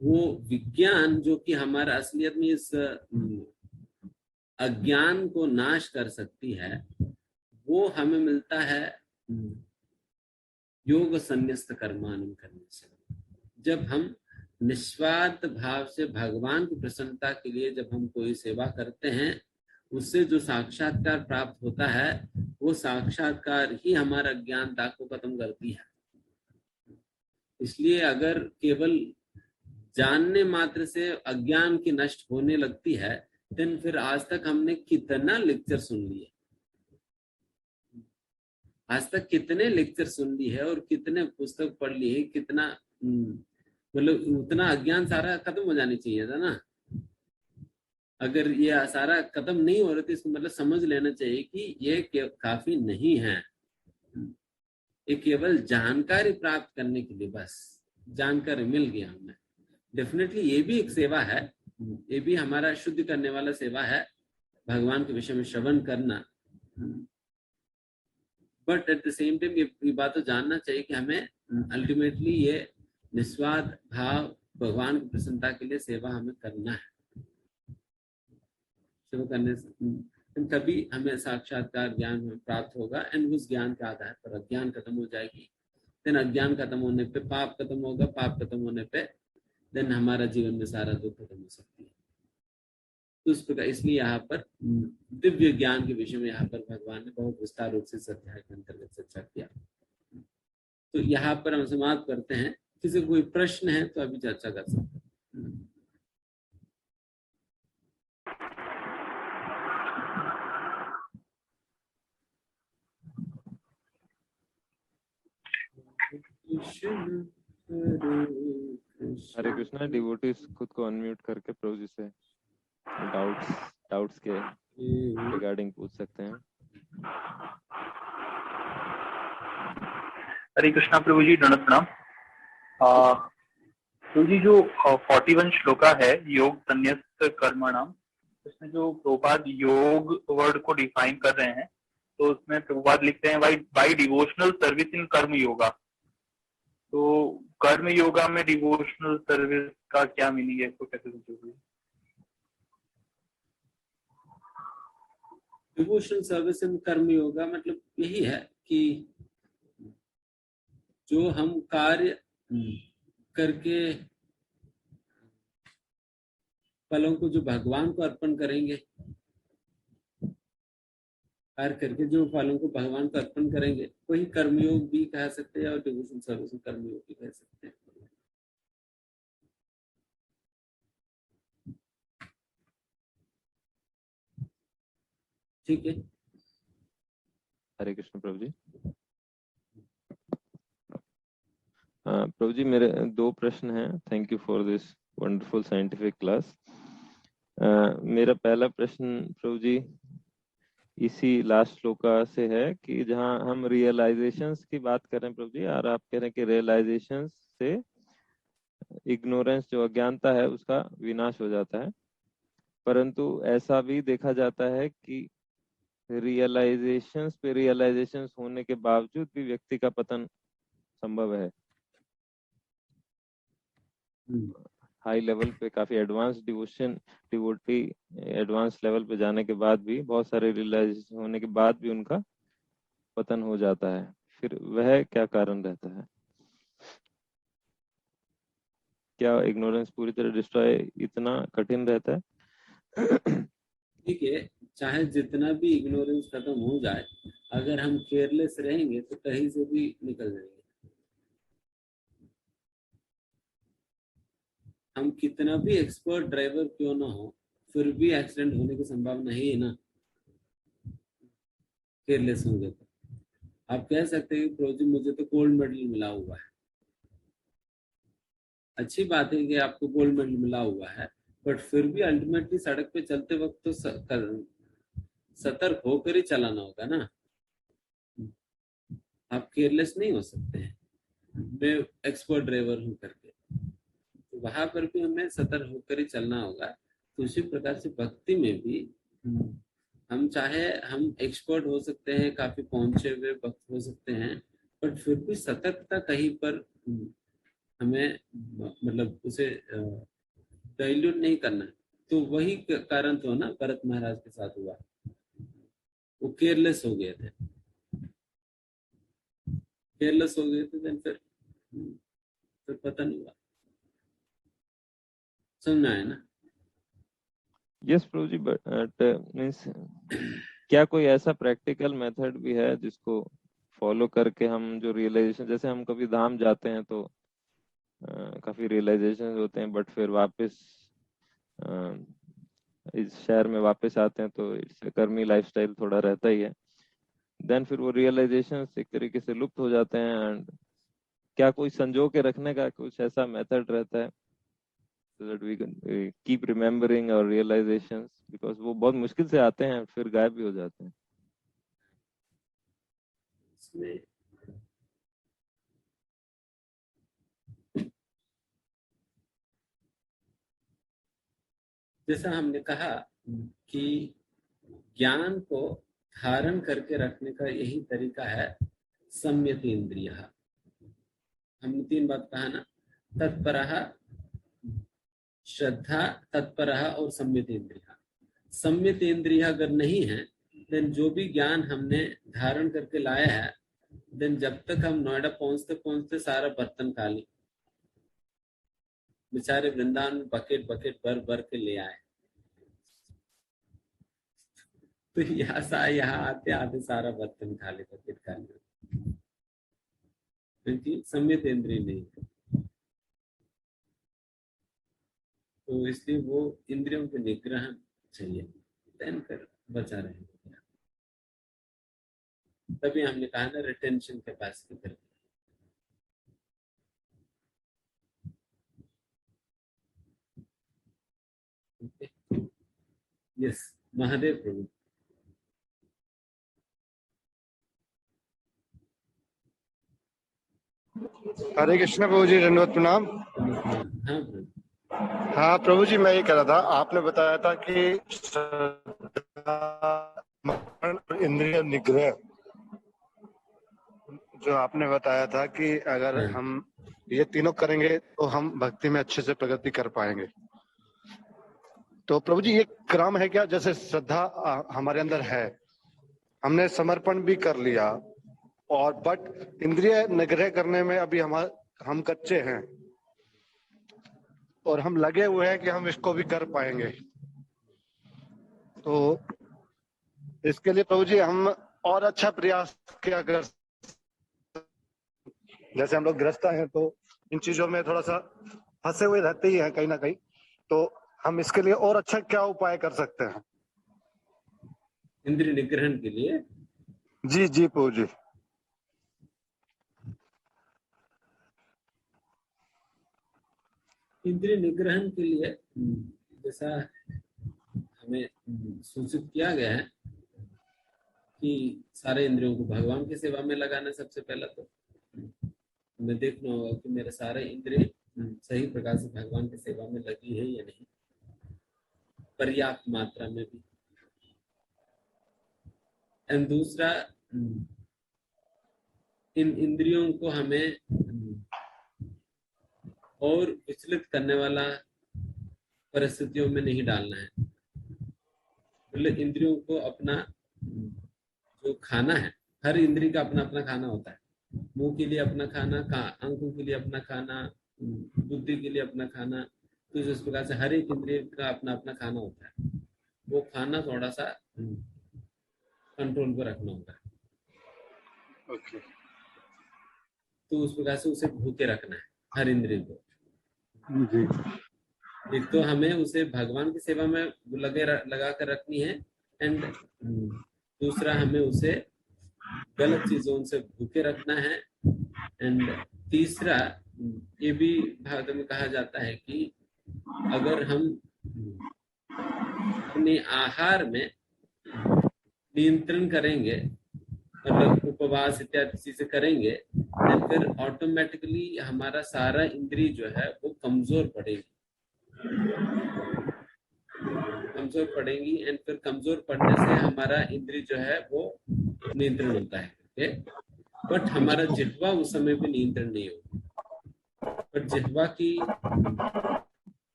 वो विज्ञान जो कि हमारा असलियत में इस अज्ञान को नाश कर सकती है, वो हमें मिलता है योग संन्यस्त कर्मानुम करने से। जब हम निस्वार्थ भाव से भगवान की प्रसन्नता के लिए जब हम कोई सेवा करते हैं, उससे जो साक्षात्कार प्राप्त होता है, वो साक्षात्कार ही हमारा अज्ञानता को खत्म करती है। इसलिए अगर केवल जानने मात्र से अज्ञान की नष्ट होने लगती है, तो फिर आज तक हमने कितना लेक्चर सुन लिए, आज तक कितने लेक्चर सुन ली है और कितने पुस्तक पढ़ ली है, कितना मतलब उतना अज्ञान सारा खत्म हो जानी चाहिए था ना। अगर ये सारा खत्म नहीं हो रहा तो इसको मतलब समझ लेना चाहिए कि ये काफी नहीं है। ये केवल जानकारी प्राप्त करने के लिए, बस जानकारी मिल गया हमें। डेफिनेटली ये भी एक सेवा है, ये भी हमारा शुद्ध करने वाला सेवा है, भगवान के विषय में श्रवण करना। But at the same time ये बात तो जानना चाहिए कि हमें अल्टीमेटली ये निस्वार्थ भाव भगवान की प्रसन्नता के लिए सेवा हमें करना है। सेवा करने से तभी हमें साक्षात्कार ज्ञान प्राप्त होगा। एंड उस ज्ञान के आधार पर अज्ञान खत्म हो जाएगी। देन अज्ञान खत्म होने पे पाप खत्म होगा, पाप खत्म होने पे देन हमारा जीवन में सारा दुख खत्म हो सकती है। तो उस प्रकार इसलिए यहाँ पर दिव्य ज्ञान के विषय में यहाँ पर भगवान ने बहुत विस्तार रूप से इस अध्याय के अंतर्गत चर्चा किया। तो यहाँ पर हम समाप्त करते हैं। किसी कोई प्रश्न है तो अभी चर्चा कर सकते हैं। हरे कृष्णा। डिवोटीज खुद को अनम्यूट करके प्रभु जी से डाउट्स के रिगार्डिंग पूछ सकते हैं। हरे कृष्णा प्रभु जी, दंडवत प्रणाम। प्रभु जी, जो 41 श्लोका है योग संन्यस्त कर्मणाम, उसमें जो प्रभुपाद योग वर्ड को डिफाइन कर रहे हैं, तो उसमें प्रभुपाद लिखते हैं बाई डिवोशनल सर्विस इन कर्म योगा। तो कर्म योगा में डिवोशनल सर्विस का क्या मीनिंग है, इसको कैसे समझोगे? डिवोशनल सर्विस एंड कर्म योगा मतलब यही है कि जो हम कार्य करके फलों को जो भगवान को अर्पण करेंगे, कार्य करके जो फलों को भगवान को अर्पण करेंगे, वही कर्मयोग भी कह सकते हैं और डिवोशनल सर्विस कर्मयोग भी कह सकते हैं। ठीक है, हरे कृष्ण प्रभु जी। प्रभु जी मेरे 2 प्रश्न हैं। Thank you for this wonderful scientific class. मेरा पहला प्रश्न प्रभु जी इसी लास्ट श्लोका से है कि जहां हम रियलाइजेशंस की बात कर रहे हैं प्रभु जी, और आप कह रहे हैं कि रियलाइजेशंस से इग्नोरेंस जो अज्ञानता है उसका विनाश हो जाता है, परंतु ऐसा भी देखा जाता है कि रियलाइजेशंस पे रियलाइजेशंस होने के बावजूद भी व्यक्ति का पतन संभव है। हाई लेवल पे काफी एडवांस डिवोटी एडवांस लेवल पे जाने के बाद भी बहुत सारे रियलाइजेशन होने के बाद भी उनका पतन हो जाता है, फिर वह क्या कारण रहता है? क्या इग्नोरेंस पूरी तरह डिस्ट्रॉय इतना कठिन रहता है? ठीक है, चाहे जितना भी इग्नोरेंस खत्म हो जाए, अगर हम केयरलेस रहेंगे तो कहीं से भी निकल जाएंगे। हम कितना भी एक्सपर्ट ड्राइवर क्यों ना हो, फिर भी एक्सीडेंट होने की संभावना है ना, केयरलेस होंगे तो। आप कह सकते हैं कि प्रोजी मुझे तो गोल्ड मेडल मिला हुआ है, अच्छी बात है कि आपको गोल्ड मेडल मिला हुआ है, बट फिर भी अल्टीमेटली सड़क पे चलते वक्त तो सतर्क होकर ही चलाना होगा ना। आप केयरलेस नहीं हो सकते हैं, मैं एक्सपर्ट ड्राइवर हूं करके, तो वहां पर भी हमें सतर्क होकर ही चलना होगा। तो उसी प्रकार से भक्ति में भी हम चाहे हम एक्सपर्ट हो सकते हैं, काफी पहुंचे हुए भक्त हो सकते हैं, बट फिर भी सतर्कता कहीं पर हमें मतलब उसे डाइल्यूट नहीं करना है। तो वही कारण तो ना भरत महाराज के साथ हुआ, वो केयरलेस हो गए थे, केयरलेस हो गए थे, देन फिर पता नहीं हुआ। समझना है ना? Yes Prabhu ji, but means क्या कोई ऐसा प्रैक्टिकल मेथड भी है जिसको फॉलो करके हम जो रियलाइजेशन, जैसे हम कभी धाम जाते हैं तो काफी रियलाइजेशन होते हैं, बट फिर वापस इस शहर में वापस आते हैं तो इससे कर्मी लाइफस्टाइल थोड़ा रहता ही है, देन फिर वो रियलाइजेशन एक तरीके से लुप्त हो जाते हैं। एंड क्या कोई संजो के रखने का कुछ ऐसा मेथड रहता है so that we can keep remembering our realizations, because वो बहुत मुश्किल से आते हैं फिर गायब भी हो जाते हैं। जैसा हमने कहा कि ज्ञान को धारण करके रखने का यही तरीका है संयत इंद्रिय। हमने 3 बात कहा ना, तत्परः, श्रद्धा, तत्परः और संयत इंद्रिय। संयत इंद्रिय अगर नहीं है, देन जो भी ज्ञान हमने धारण करके लाया है, देन जब तक हम नोएडा पहुंचते पहुंचते सारा बर्तन खाली, बेचारे वृंदावन में बकेट बकेट भर भर के ले आए, तो यहाँ आते आते सारा बर्तन खाली, बकेट खाली, क्योंकि संयत इंद्रिय नहीं है। तो इसलिए वो इंद्रियों के निग्रह चाहिए, देन फिर बचा रहेगा। तभी हमने कहा ना रिटेंशन कैपेसिटी करके। यस, महादेव प्रभु। हरे कृष्ण प्रभु जी, दंडवत प्रणाम। हाँ प्रभु। हाँ प्रभु जी, मैं ये कह रहा था, आपने बताया था कि इंद्रिय निग्रह, जो आपने बताया था कि अगर हम ये तीनों करेंगे तो हम भक्ति में अच्छे से प्रगति कर पाएंगे। तो प्रभु जी, ये क्रम है क्या? जैसे श्रद्धा हमारे अंदर है हमने समर्पण भी कर लिया, और बट इंद्रिय निग्रह करने में अभी हम कच्चे हैं, और हम लगे हुए हैं कि हम इसको भी कर पाएंगे। तो इसके लिए प्रभु जी हम और अच्छा प्रयास क्या कर, जैसे हम लोग गृहस्थ हैं तो इन चीजों में थोड़ा सा फंसे हुए रहते ही हैं कहीं ना कहीं, तो हम इसके लिए और अच्छा क्या उपाय कर सकते हैं? इंद्रिय निग्रहण के लिए? जी जी प्रभु जी। इंद्रिय निग्रहण के लिए जैसा हमें सूचित किया गया है कि सारे इंद्रियों को भगवान की सेवा में लगाना। सबसे पहला तो हमें देखना होगा कि मेरे सारे इंद्रिय सही प्रकार से भगवान की सेवा में लगी है या नहीं, पर्याप्त मात्रा में भी। एंड दूसरा, इन इंद्रियों को हमें और विचलित करने वाला परिस्थितियों में नहीं डालना है। मतलब इंद्रियों को अपना जो खाना है, हर इंद्रिय का अपना अपना खाना होता है। मुंह के लिए अपना खाना, आंखों के लिए अपना खाना, बुद्धि के लिए अपना खाना। तो इस प्रकार से हर एक इंद्रिय का अपना अपना खाना होता है। वो खाना थोड़ा सा कंट्रोल पर रखना होता है। ओके। तो उस प्रकार से उसे भूखे रखना है हर इंद्रिय को। जी। एक तो हमें उसे भगवान की सेवा में लगा कर रखनी है, एंड दूसरा हमें उसे गलत चीजों से भूखे रखना है। एंड तीसरा, ये भी भागवत में कहा जाता है कि अगर हम अपने आहार में नियंत्रण करेंगे, मतलब उपवास इत्यादि चीजें करेंगे, तो फिर ऑटोमेटिकली हमारा सारा इंद्रिय जो है वो कमजोर पड़ेगी एंड फिर कमजोर पड़ने से हमारा इंद्रिय जो है वो नियंत्रण होता है। बट हमारा जिह्वा उस समय पे नियंत्रण नहीं होगा। बट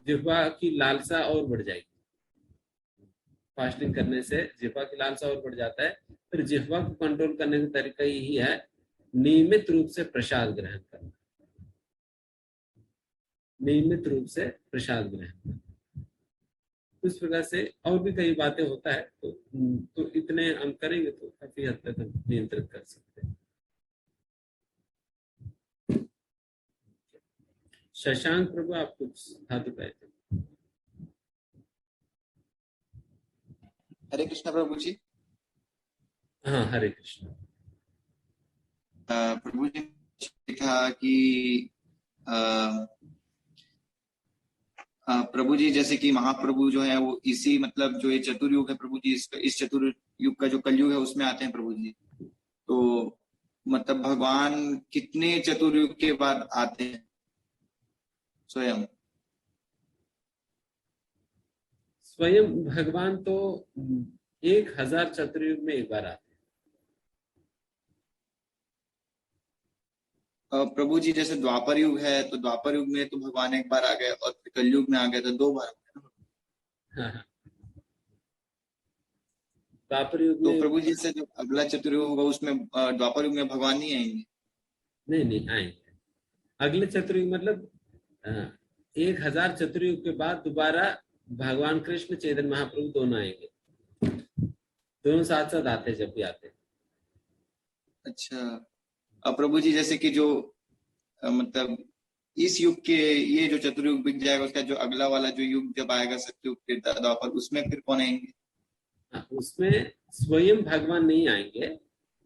जिह्वा की लालसा और बढ़ जाएगी। फास्टिंग करने से जिह्वा की लालसा और बढ़ जाता है। फिर जिह्वा को कंट्रोल करने का तरीका यही है, नियमित रूप से प्रसाद ग्रहण करना। नियमित रूप से प्रसाद ग्रहण करना। इस प्रकार से और भी कई बातें होता है। तो इतने हम करेंगे तो काफी हद तक हम नियंत्रित कर सकते हैं। शशांक प्रभु, आप कुछ हाथ उठाए थे। हरे कृष्ण प्रभु जी। हाँ, हरे कृष्ण। प्रभु जी लिखा कि प्रभु जी जैसे कि महाप्रभु जो है वो इसी मतलब जो ये चतुर्युग है प्रभु जी, इस चतुर्युग का जो कलयुग है उसमें आते हैं प्रभु जी। तो मतलब भगवान कितने चतुर्युग के बाद आते हैं स्वयं? स्वयं भगवान तो 1000 चतुर्युग में एक बार आते हैं। प्रभु जी जैसे द्वापर युग है तो द्वापर युग में तो भगवान एक बार आ गए, और कलयुग में आ गए तो 2 बार। हाँ। द्वापर युग तो में प्रभु जी से जो अगला चतुर्युग होगा उसमें द्वापर युग में भगवान नहीं आएंगे? नहीं आएंगे। अगले चतुर्युग मतलब 1000 चतुर्युग के बाद दोबारा भगवान कृष्ण चैतन्य महाप्रभु दोनों आएंगे। दोनों साथ साथ आते जब भी आते। अच्छा। अब प्रभु जी जैसे कि जो मतलब इस युग के ये जो चतुर्युग बिक जाएगा, उसका जो अगला वाला जो युग जब आएगा सत्युग के द्वापर, उसमें फिर कौन आएंगे? उसमें स्वयं भगवान नहीं आएंगे,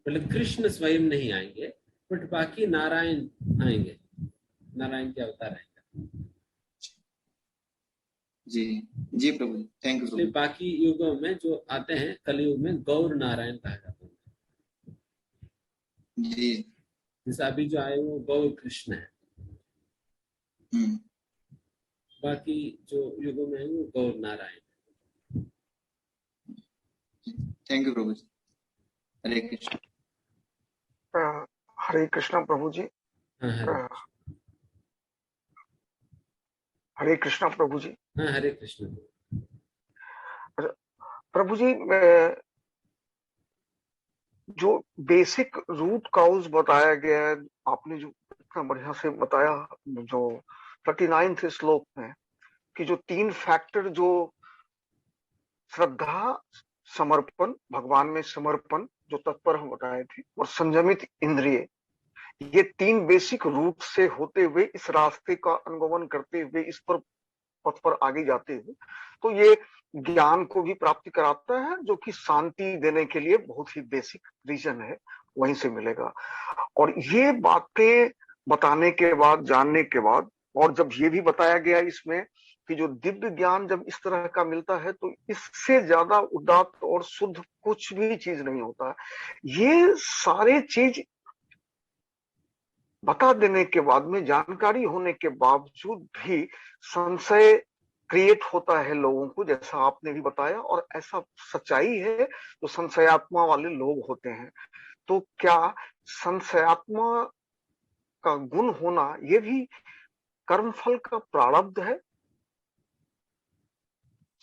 मतलब कृष्ण स्वयं नहीं आएंगे, बट बाकी नारायण आएंगे। नारायण के अवतार आएंगे। जी जी प्रभु, थैंक यू। बाकी युगों में जो आते हैं, कलयुग में गौर नारायण कहा जाता है जी। जैसे अभी जो आए वो गौर कृष्ण है। बाकी जो युगों में है वो गौर नारायण। थैंक यू प्रभु जी। हरे कृष्ण। हरे कृष्ण प्रभु जी। हाँ, हरे कृष्ण प्रभु जी। हाँ, हरे कृष्ण प्रभु जी, जो बेसिक रूट काउज बताया गया है, आपने जो इतना बढ़िया से बताया, जो 39वें श्लोक में, कि जो 3 फैक्टर, जो श्रद्धा, समर्पण, भगवान में समर्पण, जो तत्पर हम बताए थे, और संयमित इंद्रिय, ये 3 बेसिक रूट से होते हुए इस रास्ते का अनुगमन करते हुए इस पर पथ पर आगे जाते हुए, तो ये ज्ञान को भी प्राप्ति कराता है, जो कि शांति देने के लिए बहुत ही बेसिक रीजन है, वहीं से मिलेगा। और ये बातें बताने के बाद, जानने के बाद, और जब ये भी बताया गया इसमें कि जो दिव्य ज्ञान जब इस तरह का मिलता है तो इससे ज्यादा उदात्त और शुद्ध कुछ भी चीज नहीं होता। ये सारे चीज बता देने के बाद में, जानकारी होने के बावजूद भी संशय क्रिएट होता है लोगों को, जैसा आपने भी बताया, और ऐसा सच्चाई है, तो संशयात्मा वाले लोग होते हैं। तो क्या संशयात्मा का गुण होना ये भी कर्मफल का प्रारब्ध है?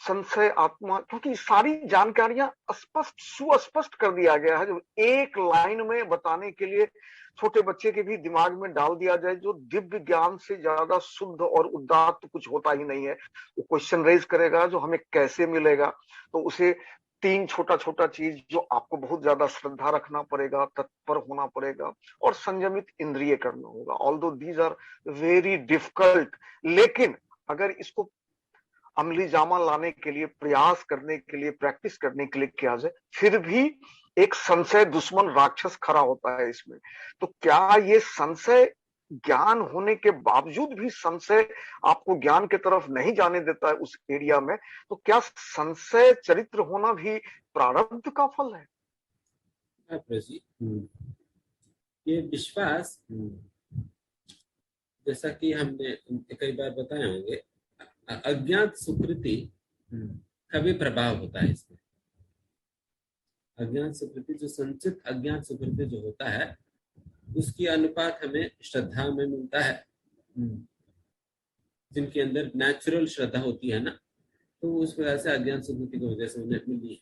संशय आत्मा, क्योंकि सारी जानकारियां स्पष्ट सुस्पष्ट कर दिया गया है, जो एक लाइन में बताने के लिए छोटे बच्चे के भी दिमाग में डाल दिया जाए, जो दिव्य ज्ञान से ज्यादा शुद्ध और उदात्त कुछ होता ही नहीं है। वो क्वेश्चन रेज करेगा, जो हमें कैसे मिलेगा, तो उसे 3 छोटा छोटा चीज, जो आपको बहुत ज्यादा श्रद्धा रखना पड़ेगा, तत्पर होना पड़ेगा, और संयमित इंद्रिय करना होगा। Although these are very difficult, लेकिन अगर इसको अमली जामा लाने के लिए, प्रयास करने के लिए, प्रैक्टिस करने के लिए किया जाए, फिर भी एक संशय दुश्मन राक्षस खड़ा होता है इसमें। तो क्या ये संशय, ज्ञान होने के बावजूद भी संशय आपको ज्ञान की तरफ नहीं जाने देता है उस एरिया में, तो क्या संशय चरित्र होना भी प्रारब्ध का फल है? ये विश्वास, जैसा कि हमने कई बार बताए होंगे, अज्ञात सुकृति का भी प्रभाव होता है इसमें। अज्ञात सुकृति, जो संचित अज्ञात सुकृति जो होता है, उसकी अनुपात हमें श्रद्धा में मिलता है। जिनके अंदर नेचुरल श्रद्धा होती है ना, तो उस वजह से अज्ञात सुकृति की वजह से उन्हें मिली है।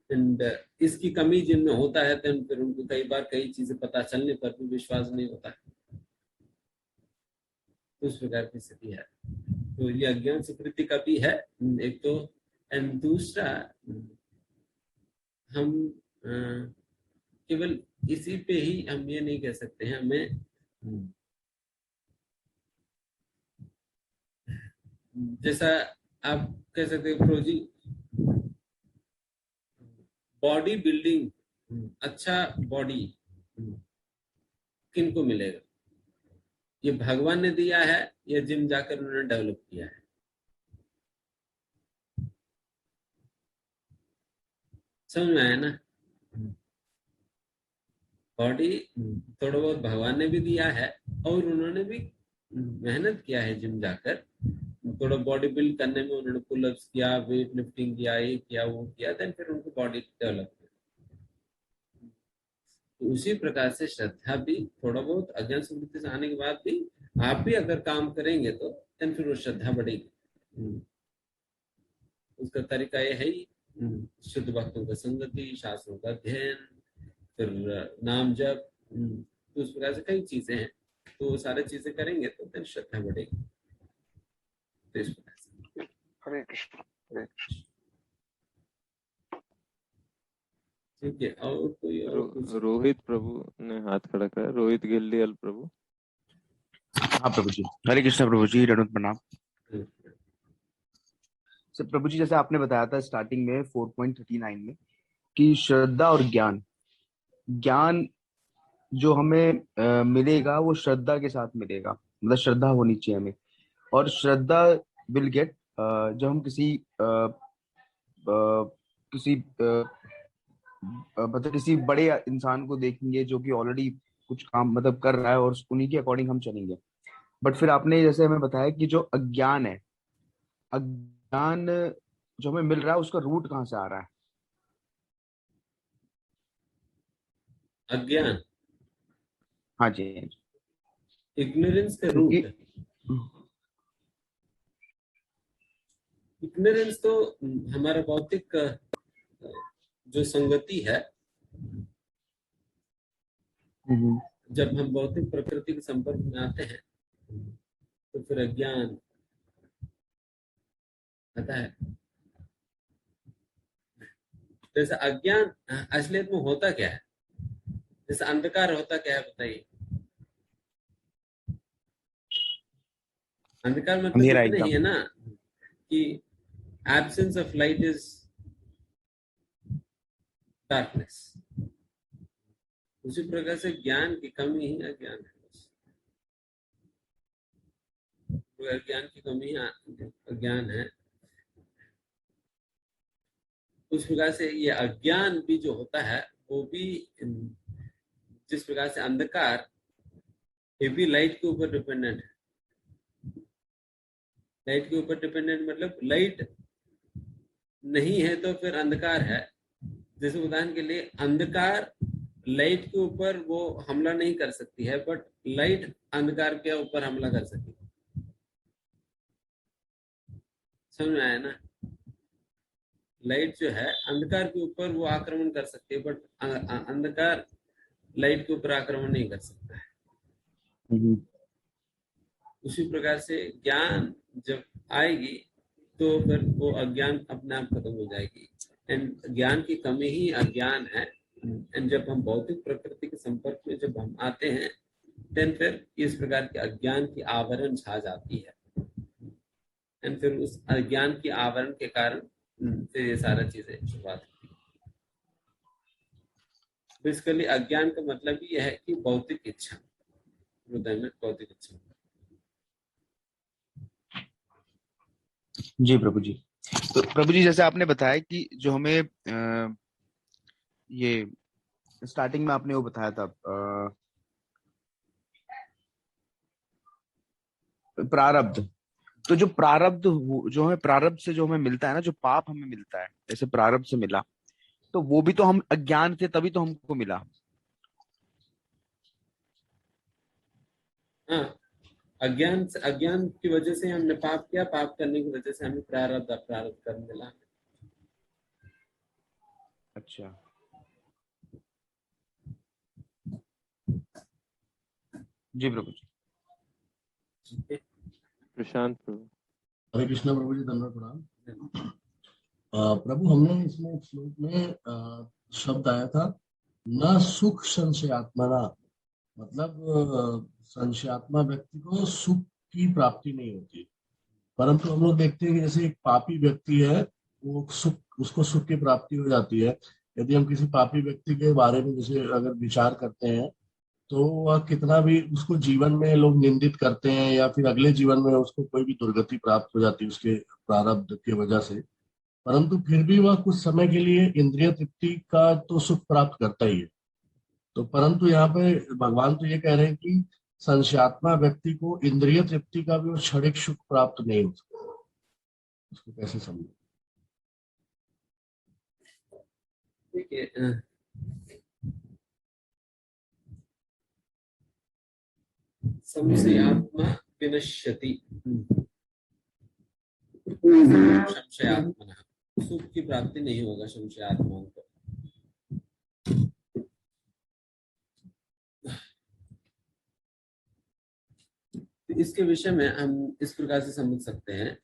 एंड इसकी कमी जिनमें होता है, तो फिर उनको कई बार कई चीजें पता चलने पर भी विश्वास नहीं होता है, उस प्रकार की स्थिति है। तो ये अज्ञान सुकृति का भी है एक तो, एंड दूसरा, हम केवल इसी पे ही हम ये नहीं कह सकते हैं, हमें जैसा आप कह सकते हैं प्रोजी, बॉडी बिल्डिंग, अच्छा बॉडी किनको मिलेगा? ये भगवान ने दिया है या जिम जाकर उन्होंने डेवलप किया है? समझ में आया ना? बॉडी थोड़ा बहुत भगवान ने भी दिया है, और उन्होंने भी मेहनत किया है जिम जाकर, थोड़ा बॉडी बिल्ड करने में उन्होंने पुलअप्स किया, वेट लिफ्टिंग किया, ये किया, वो किया, देन फिर उनको बॉडी डेवलप किया। तो उसी प्रकार से श्रद्धा भी थोड़ा बहुत अज्ञान सुकृति से आने के बाद भी आप भी अगर काम करेंगे तो देन फिर वो श्रद्धा बढ़ेगी। उसका तरीका ये है ही शुद्ध भक्तों का संगति, शास्त्रों का अध्ययन, फिर नाम जप, तो उस प्रकार से कई चीजें हैं, तो वो सारी चीजें करेंगे तो फिर श्रद्धा बढ़ेगी। तो इस प्रकार से हरे कृष्ण, हरे कृष्ण। ठीक है, और कोई और रोहित प्रभु ने हाथ खड़ा किया, रोहित गिल्लियल प्रभु। हाँ प्रभु जी, हरे कृष्ण प्रभु जी, दंडवत प्रणाम। सर प्रभु जी, जैसे आपने बताया था स्टार्टिंग में 4.39 में कि श्रद्धा और ज्ञान जो हमें मिलेगा वो श्रद्धा के साथ मिलेगा, मतलब श्रद्धा होनी चाहिए हमें। और श्रद्धा विल गेट जब हम मतलब किसी बड़े इंसान को देखेंगे जो कि ऑलरेडी कुछ काम मतलब कर रहा है और उन्हीं के अकॉर्डिंग हम चलेंगे। बट फिर आपने जैसे हमें बताया कि जो अज्ञान है, अज्ञान जो हमें मिल रहा है उसका रूट कहाँ से आ रहा है? अज्ञान, हाँ जी, इग्नोरेंस का रूट। इग्नोरेंस तो हमारा भौतिक जो संगति है, जब हम भौतिक प्रकृति के संपर्क में आते हैं तो फिर अज्ञान आता है। जैसे अज्ञान असलियत में होता क्या है, जैसे अंधकार होता क्या है बताइए। अंधकार मतलब अंधेरा इतना ही एकदम। है ना कि absence of light is darkness. उसी प्रकार से ज्ञान की कमी ही अज्ञान है। ज्ञान की कमी ही अज्ञान है। उस प्रकार से ये अज्ञान भी जो होता है वो भी, जिस प्रकार से अंधकार ये भी लाइट के ऊपर डिपेंडेंट है। लाइट के ऊपर डिपेंडेंट मतलब लाइट नहीं है तो फिर अंधकार है। जैसे उदाहरण के लिए अंधकार लाइट के ऊपर वो हमला नहीं कर सकती है, बट लाइट अंधकार के ऊपर हमला कर सकती है। समझ में आया ना? लाइट जो है अंधकार के ऊपर वो आक्रमण कर सकती है, बट अंधकार लाइट के ऊपर आक्रमण नहीं कर सकता है। उसी प्रकार से ज्ञान जब आएगी तो फिर वो अज्ञान अपने आप खत्म हो जाएगी। एंड ज्ञान की कमी ही अज्ञान है। एंड जब हम भौतिक प्रकृति के संपर्क में जब हम आते हैं देन फिर इस प्रकार के अज्ञान की आवरण छा जाती है। एंड फिर उस अज्ञान की आवरण के कारण फिर ये सारा चीजें शुरुआत होती है। बेसिकली अज्ञान का मतलब ही है कि भौतिक इच्छा, हृदय में भौतिक इच्छा। जी प्रभु जी। तो प्रभु जी जैसे आपने बताया कि जो हमें ये स्टार्टिंग में आपने वो बताया था प्रारब्ध, तो जो प्रारब्ध जो है प्रारब्ध से जो हमें मिलता है ना, जो पाप हमें मिलता है जैसे प्रारब्ध से मिला, तो वो भी तो हम अज्ञान थे तभी तो हमको मिला। हाँ, अज्ञान की वजह से हमने पाप किया, पाप करने की वजह से हमें प्रारब्ध अपरारब्ध कर्म मिला। अच्छा, जी प्रभु जी। प्रशांत प्रभु। हरे कृष्णा प्रभु जी, धन्यवाद प्रणाम। प्रभु हमने इसमें एक श्लोक में शब्द आया था न सुख संशयात्मना, मतलब संशयात्मा व्यक्ति को सुख की प्राप्ति नहीं होती। परंतु हम लोग देखते हैं कि जैसे एक पापी व्यक्ति है वो उसको सुख की प्राप्ति हो जाती है। यदि हम किसी पापी व्यक्ति के बारे में जैसे अगर विचार करते हैं तो वह कितना भी उसको जीवन में लोग निंदित करते हैं या फिर अगले जीवन में उसको कोई भी दुर्गति प्राप्त हो जाती है उसके प्रारब्ध की वजह से, परंतु फिर भी वह कुछ समय के लिए इंद्रिय तृप्ति का तो सुख प्राप्त करता ही है। तो परंतु यहाँ पे भगवान तो ये कह रहे हैं कि संशयात्मा व्यक्ति को इंद्रिय तृप्ति का भी वो क्षणिक सुख प्राप्त नहीं हो सकता। उसको कैसे समझे? देखिए, संशयात्मा विनश्यति, संशयात्मना, सुख की प्राप्ति नहीं होगा संशयात्माओं को। इसके विषय में हम इस प्रकार से समझ सकते हैं।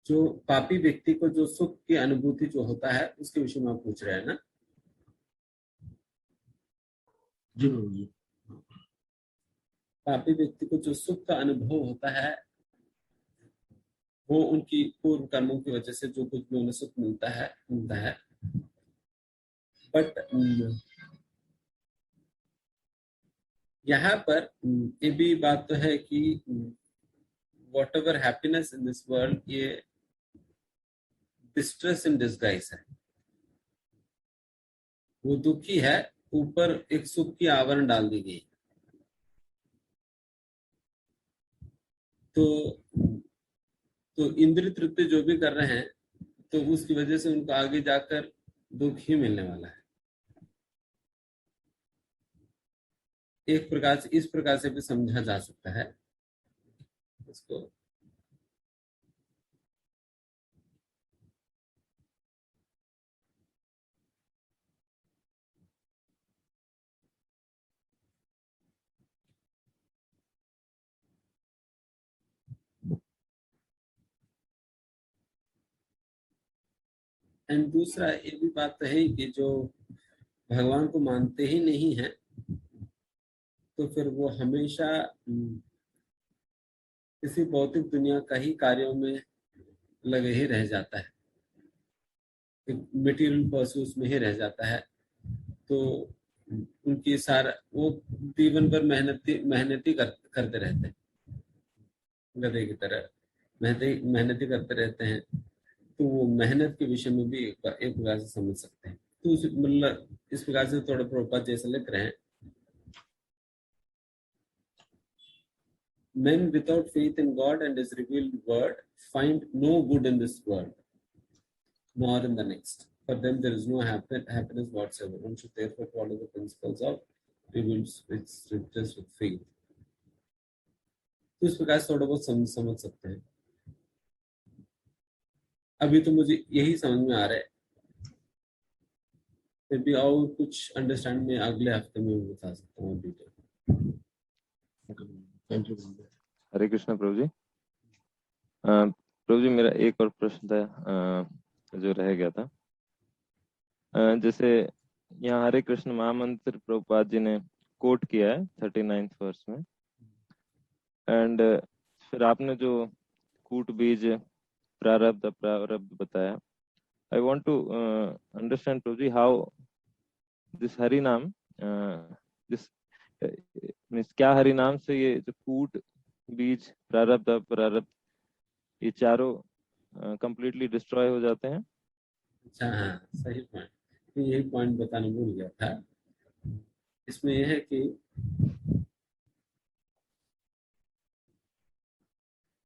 जो पापी व्यक्ति को जो सुख की अनुभूति जो होता है उसके विषय में आप पूछ रहे हैं ना? जी प्रभु जी। पापी व्यक्ति को जो सुख का अनुभव होता है वो उनकी पूर्व कर्मों की वजह से जो कुछ भी उन्हें सुख मिलता है। बट यहाँ पर ये भी बात तो है कि what ever happiness in this world, ये डिस्ट्रेस इन डिस्गाइज है। वो दुखी है, ऊपर एक सुख की आवरण डाल दी गई। तो इंद्रिय तृप्ति जो भी कर रहे हैं, तो उसकी वजह से उनको आगे जाकर दुख ही मिलने वाला है। एक प्रकार से, इस प्रकार से भी समझा जा सकता है इसको। एंड दूसरा ये भी बात तो है कि जो भगवान को मानते ही नहीं है, तो फिर वो हमेशा किसी भौतिक दुनिया का ही कार्यों में लगे ही रह जाता है, मटेरियल परसूट्स में ही रह जाता है। तो उनकी सारा वो जीवन भर मेहनती करते रहते हैं, गधे की तरह मेहनती करते रहते हैं। तो वो मेहनत के विषय में भी एक प्रकार से समझ सकते हैं। तो मतलब इस प्रकार से थोड़ा प्रभुपाद जैसे लिख रहे हैं, men without faith in God and his revealed word find no good in this world nor in the next. For them there is no happiness whatsoever. One should therefore follow the principles of revealed scriptures with faith. तो इस प्रकार से थोड़ा बहुत समझ सकते हैं। अभी तो मुझे यही समझ में आ रहा है, फिर भी और कुछ अंडरस्टैंड में अगले हफ्ते में बता सकता हूँ detail. Thank you. Hare Krishna प्रभु जी। प्रभु जी मेरा एक और प्रश्न था जो रह गया था। जैसे यहाँ हरे कृष्ण महामंत्र प्रभुपाद जी ने कोट किया है 39th वर्स में, एंड फिर आपने जो कूट बीज प्रारब्ध अप्रारब्ध बताया, I want to understand Prabhu ji how this Hari naam this means, क्या हरि नाम से ये जो कूट बीज प्रारब्ध अप्रारब्ध ये चारों कंप्लीटली डिस्ट्रॉय हो जाते हैं? अच्छा, हाँ, सही पॉइंट। यही पॉइंट बताना भूल गया था। इसमें यह है कि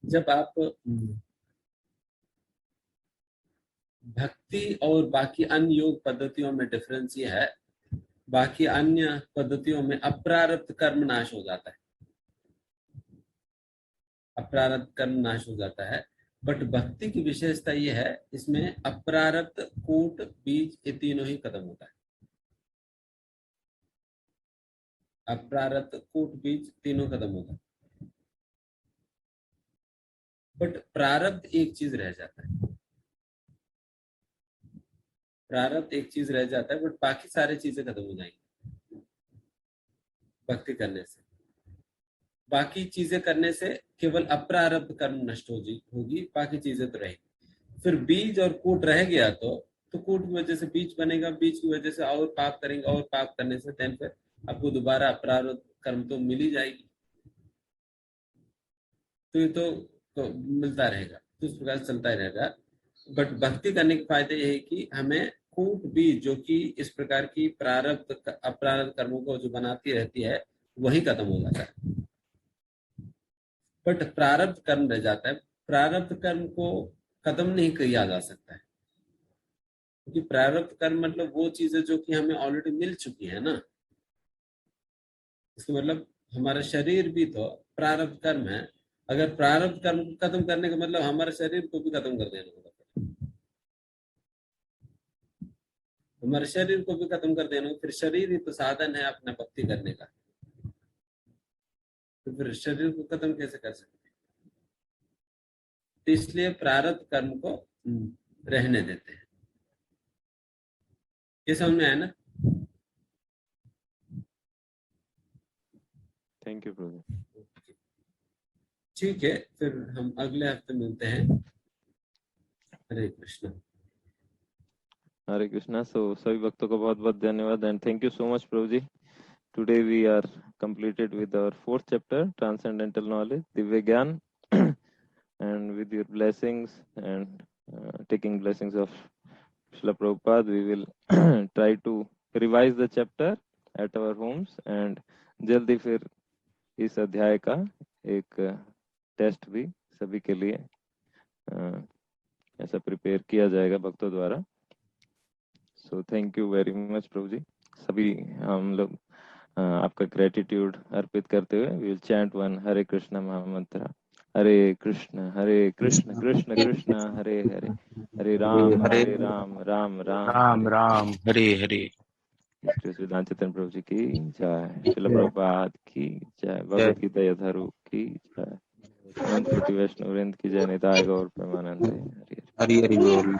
जब आप भक्ति और बाकी अन्य योग पद्धतियों में डिफरेंस ये है, बाकी अन्य पद्धतियों में अप्रारब्ध कर्म नाश हो जाता है, अप्रारब्ध कर्म नाश हो जाता है। बट भक्ति की विशेषता ये है, इसमें अप्रारब्ध कूट बीज ये तीनों ही खत्म होता है। अप्रारब्ध कूट बीज तीनों खत्म होता है, बट प्रारब्ध एक चीज रह जाता है। प्रारब्ध एक चीज रह जाता है, बट बाकी सारी चीजें खत्म हो जाएंगी भक्ति करने से। बाकी चीजें करने से केवल अप्रारब्ध कर्म नष्ट होगी, बाकी चीजें तो रहेगी। फिर बीज और कूट रह गया तो कूट की वजह से बीज बनेगा, बीज की वजह से और पाप करेंगे, और पाप करने से देन फिर आपको दोबारा अप्रारब्ध कर्म तो मिल ही जाएगी। तो ये तो मिलता रहेगा, तो इस प्रकार चलता ही रहेगा। बट भक्ति करने के फायदे ये है कि हमें कूट बीज जो कि इस प्रकार की प्रारब्ध अप्रारब्ध कर्मों को जो बनाती रहती है वही खत्म हो जाता है, बट प्रारब्ध कर्म रह जाता है। प्रारब्ध कर्म को खत्म नहीं किया जा सकता है, क्योंकि प्रारब्ध कर्म मतलब वो चीजें जो कि हमें ऑलरेडी मिल चुकी है ना। इसका मतलब हमारा शरीर भी तो प्रारब्ध कर्म है। अगर प्रारब्ध कर्म को खत्म करने का मतलब हमारे शरीर को भी खत्म कर देना होगा, हमारे शरीर को भी खत्म कर देना। फिर शरीर ही तो साधन है अपना भक्ति करने का, तो फिर शरीर को खत्म कैसे कर सकते? तो इसलिए प्रारब्ध कर्म को रहने देते हैं। ये समझ में आया ना? थैंक यू प्रभु। ठीक है, फिर हम अगले हफ्ते मिलते हैं। हरे कृष्णा। हरे कृष्णा। सभी भक्तों को बहुत बहुत धन्यवाद and thank you so much Prabhu ji. Today we are completed with our 4th chapter, Transcendental Knowledge, Divya Gyan, and with your blessings and taking blessings of Srila Prabhupada, we will try to revise the chapter at our homes and जल्दी फिर इस अध्याय का एक test भी सभी के लिए ऐसा प्रिपेयर किया जाएगा भक्तों द्वारा। So thank you very much प्रभु जी। सभी हम लोग आपका ग्रेटिट्यूड अर्पित करते हुए we will chant one Hare Krishna महामंत्र। हरे कृष्ण कृष्ण कृष्ण हरे हरे, हरे राम राम राम राम हरे हरे। श्री वेदांत चैतन्य प्रभु जी की जय, श्रील प्रभुपाद की जय, भगवत गीता यथारूप की जय, अनंत कोटि वैष्णव वृंद की जय, निताय गौर प्रेमानंद। हरि हरि बोल।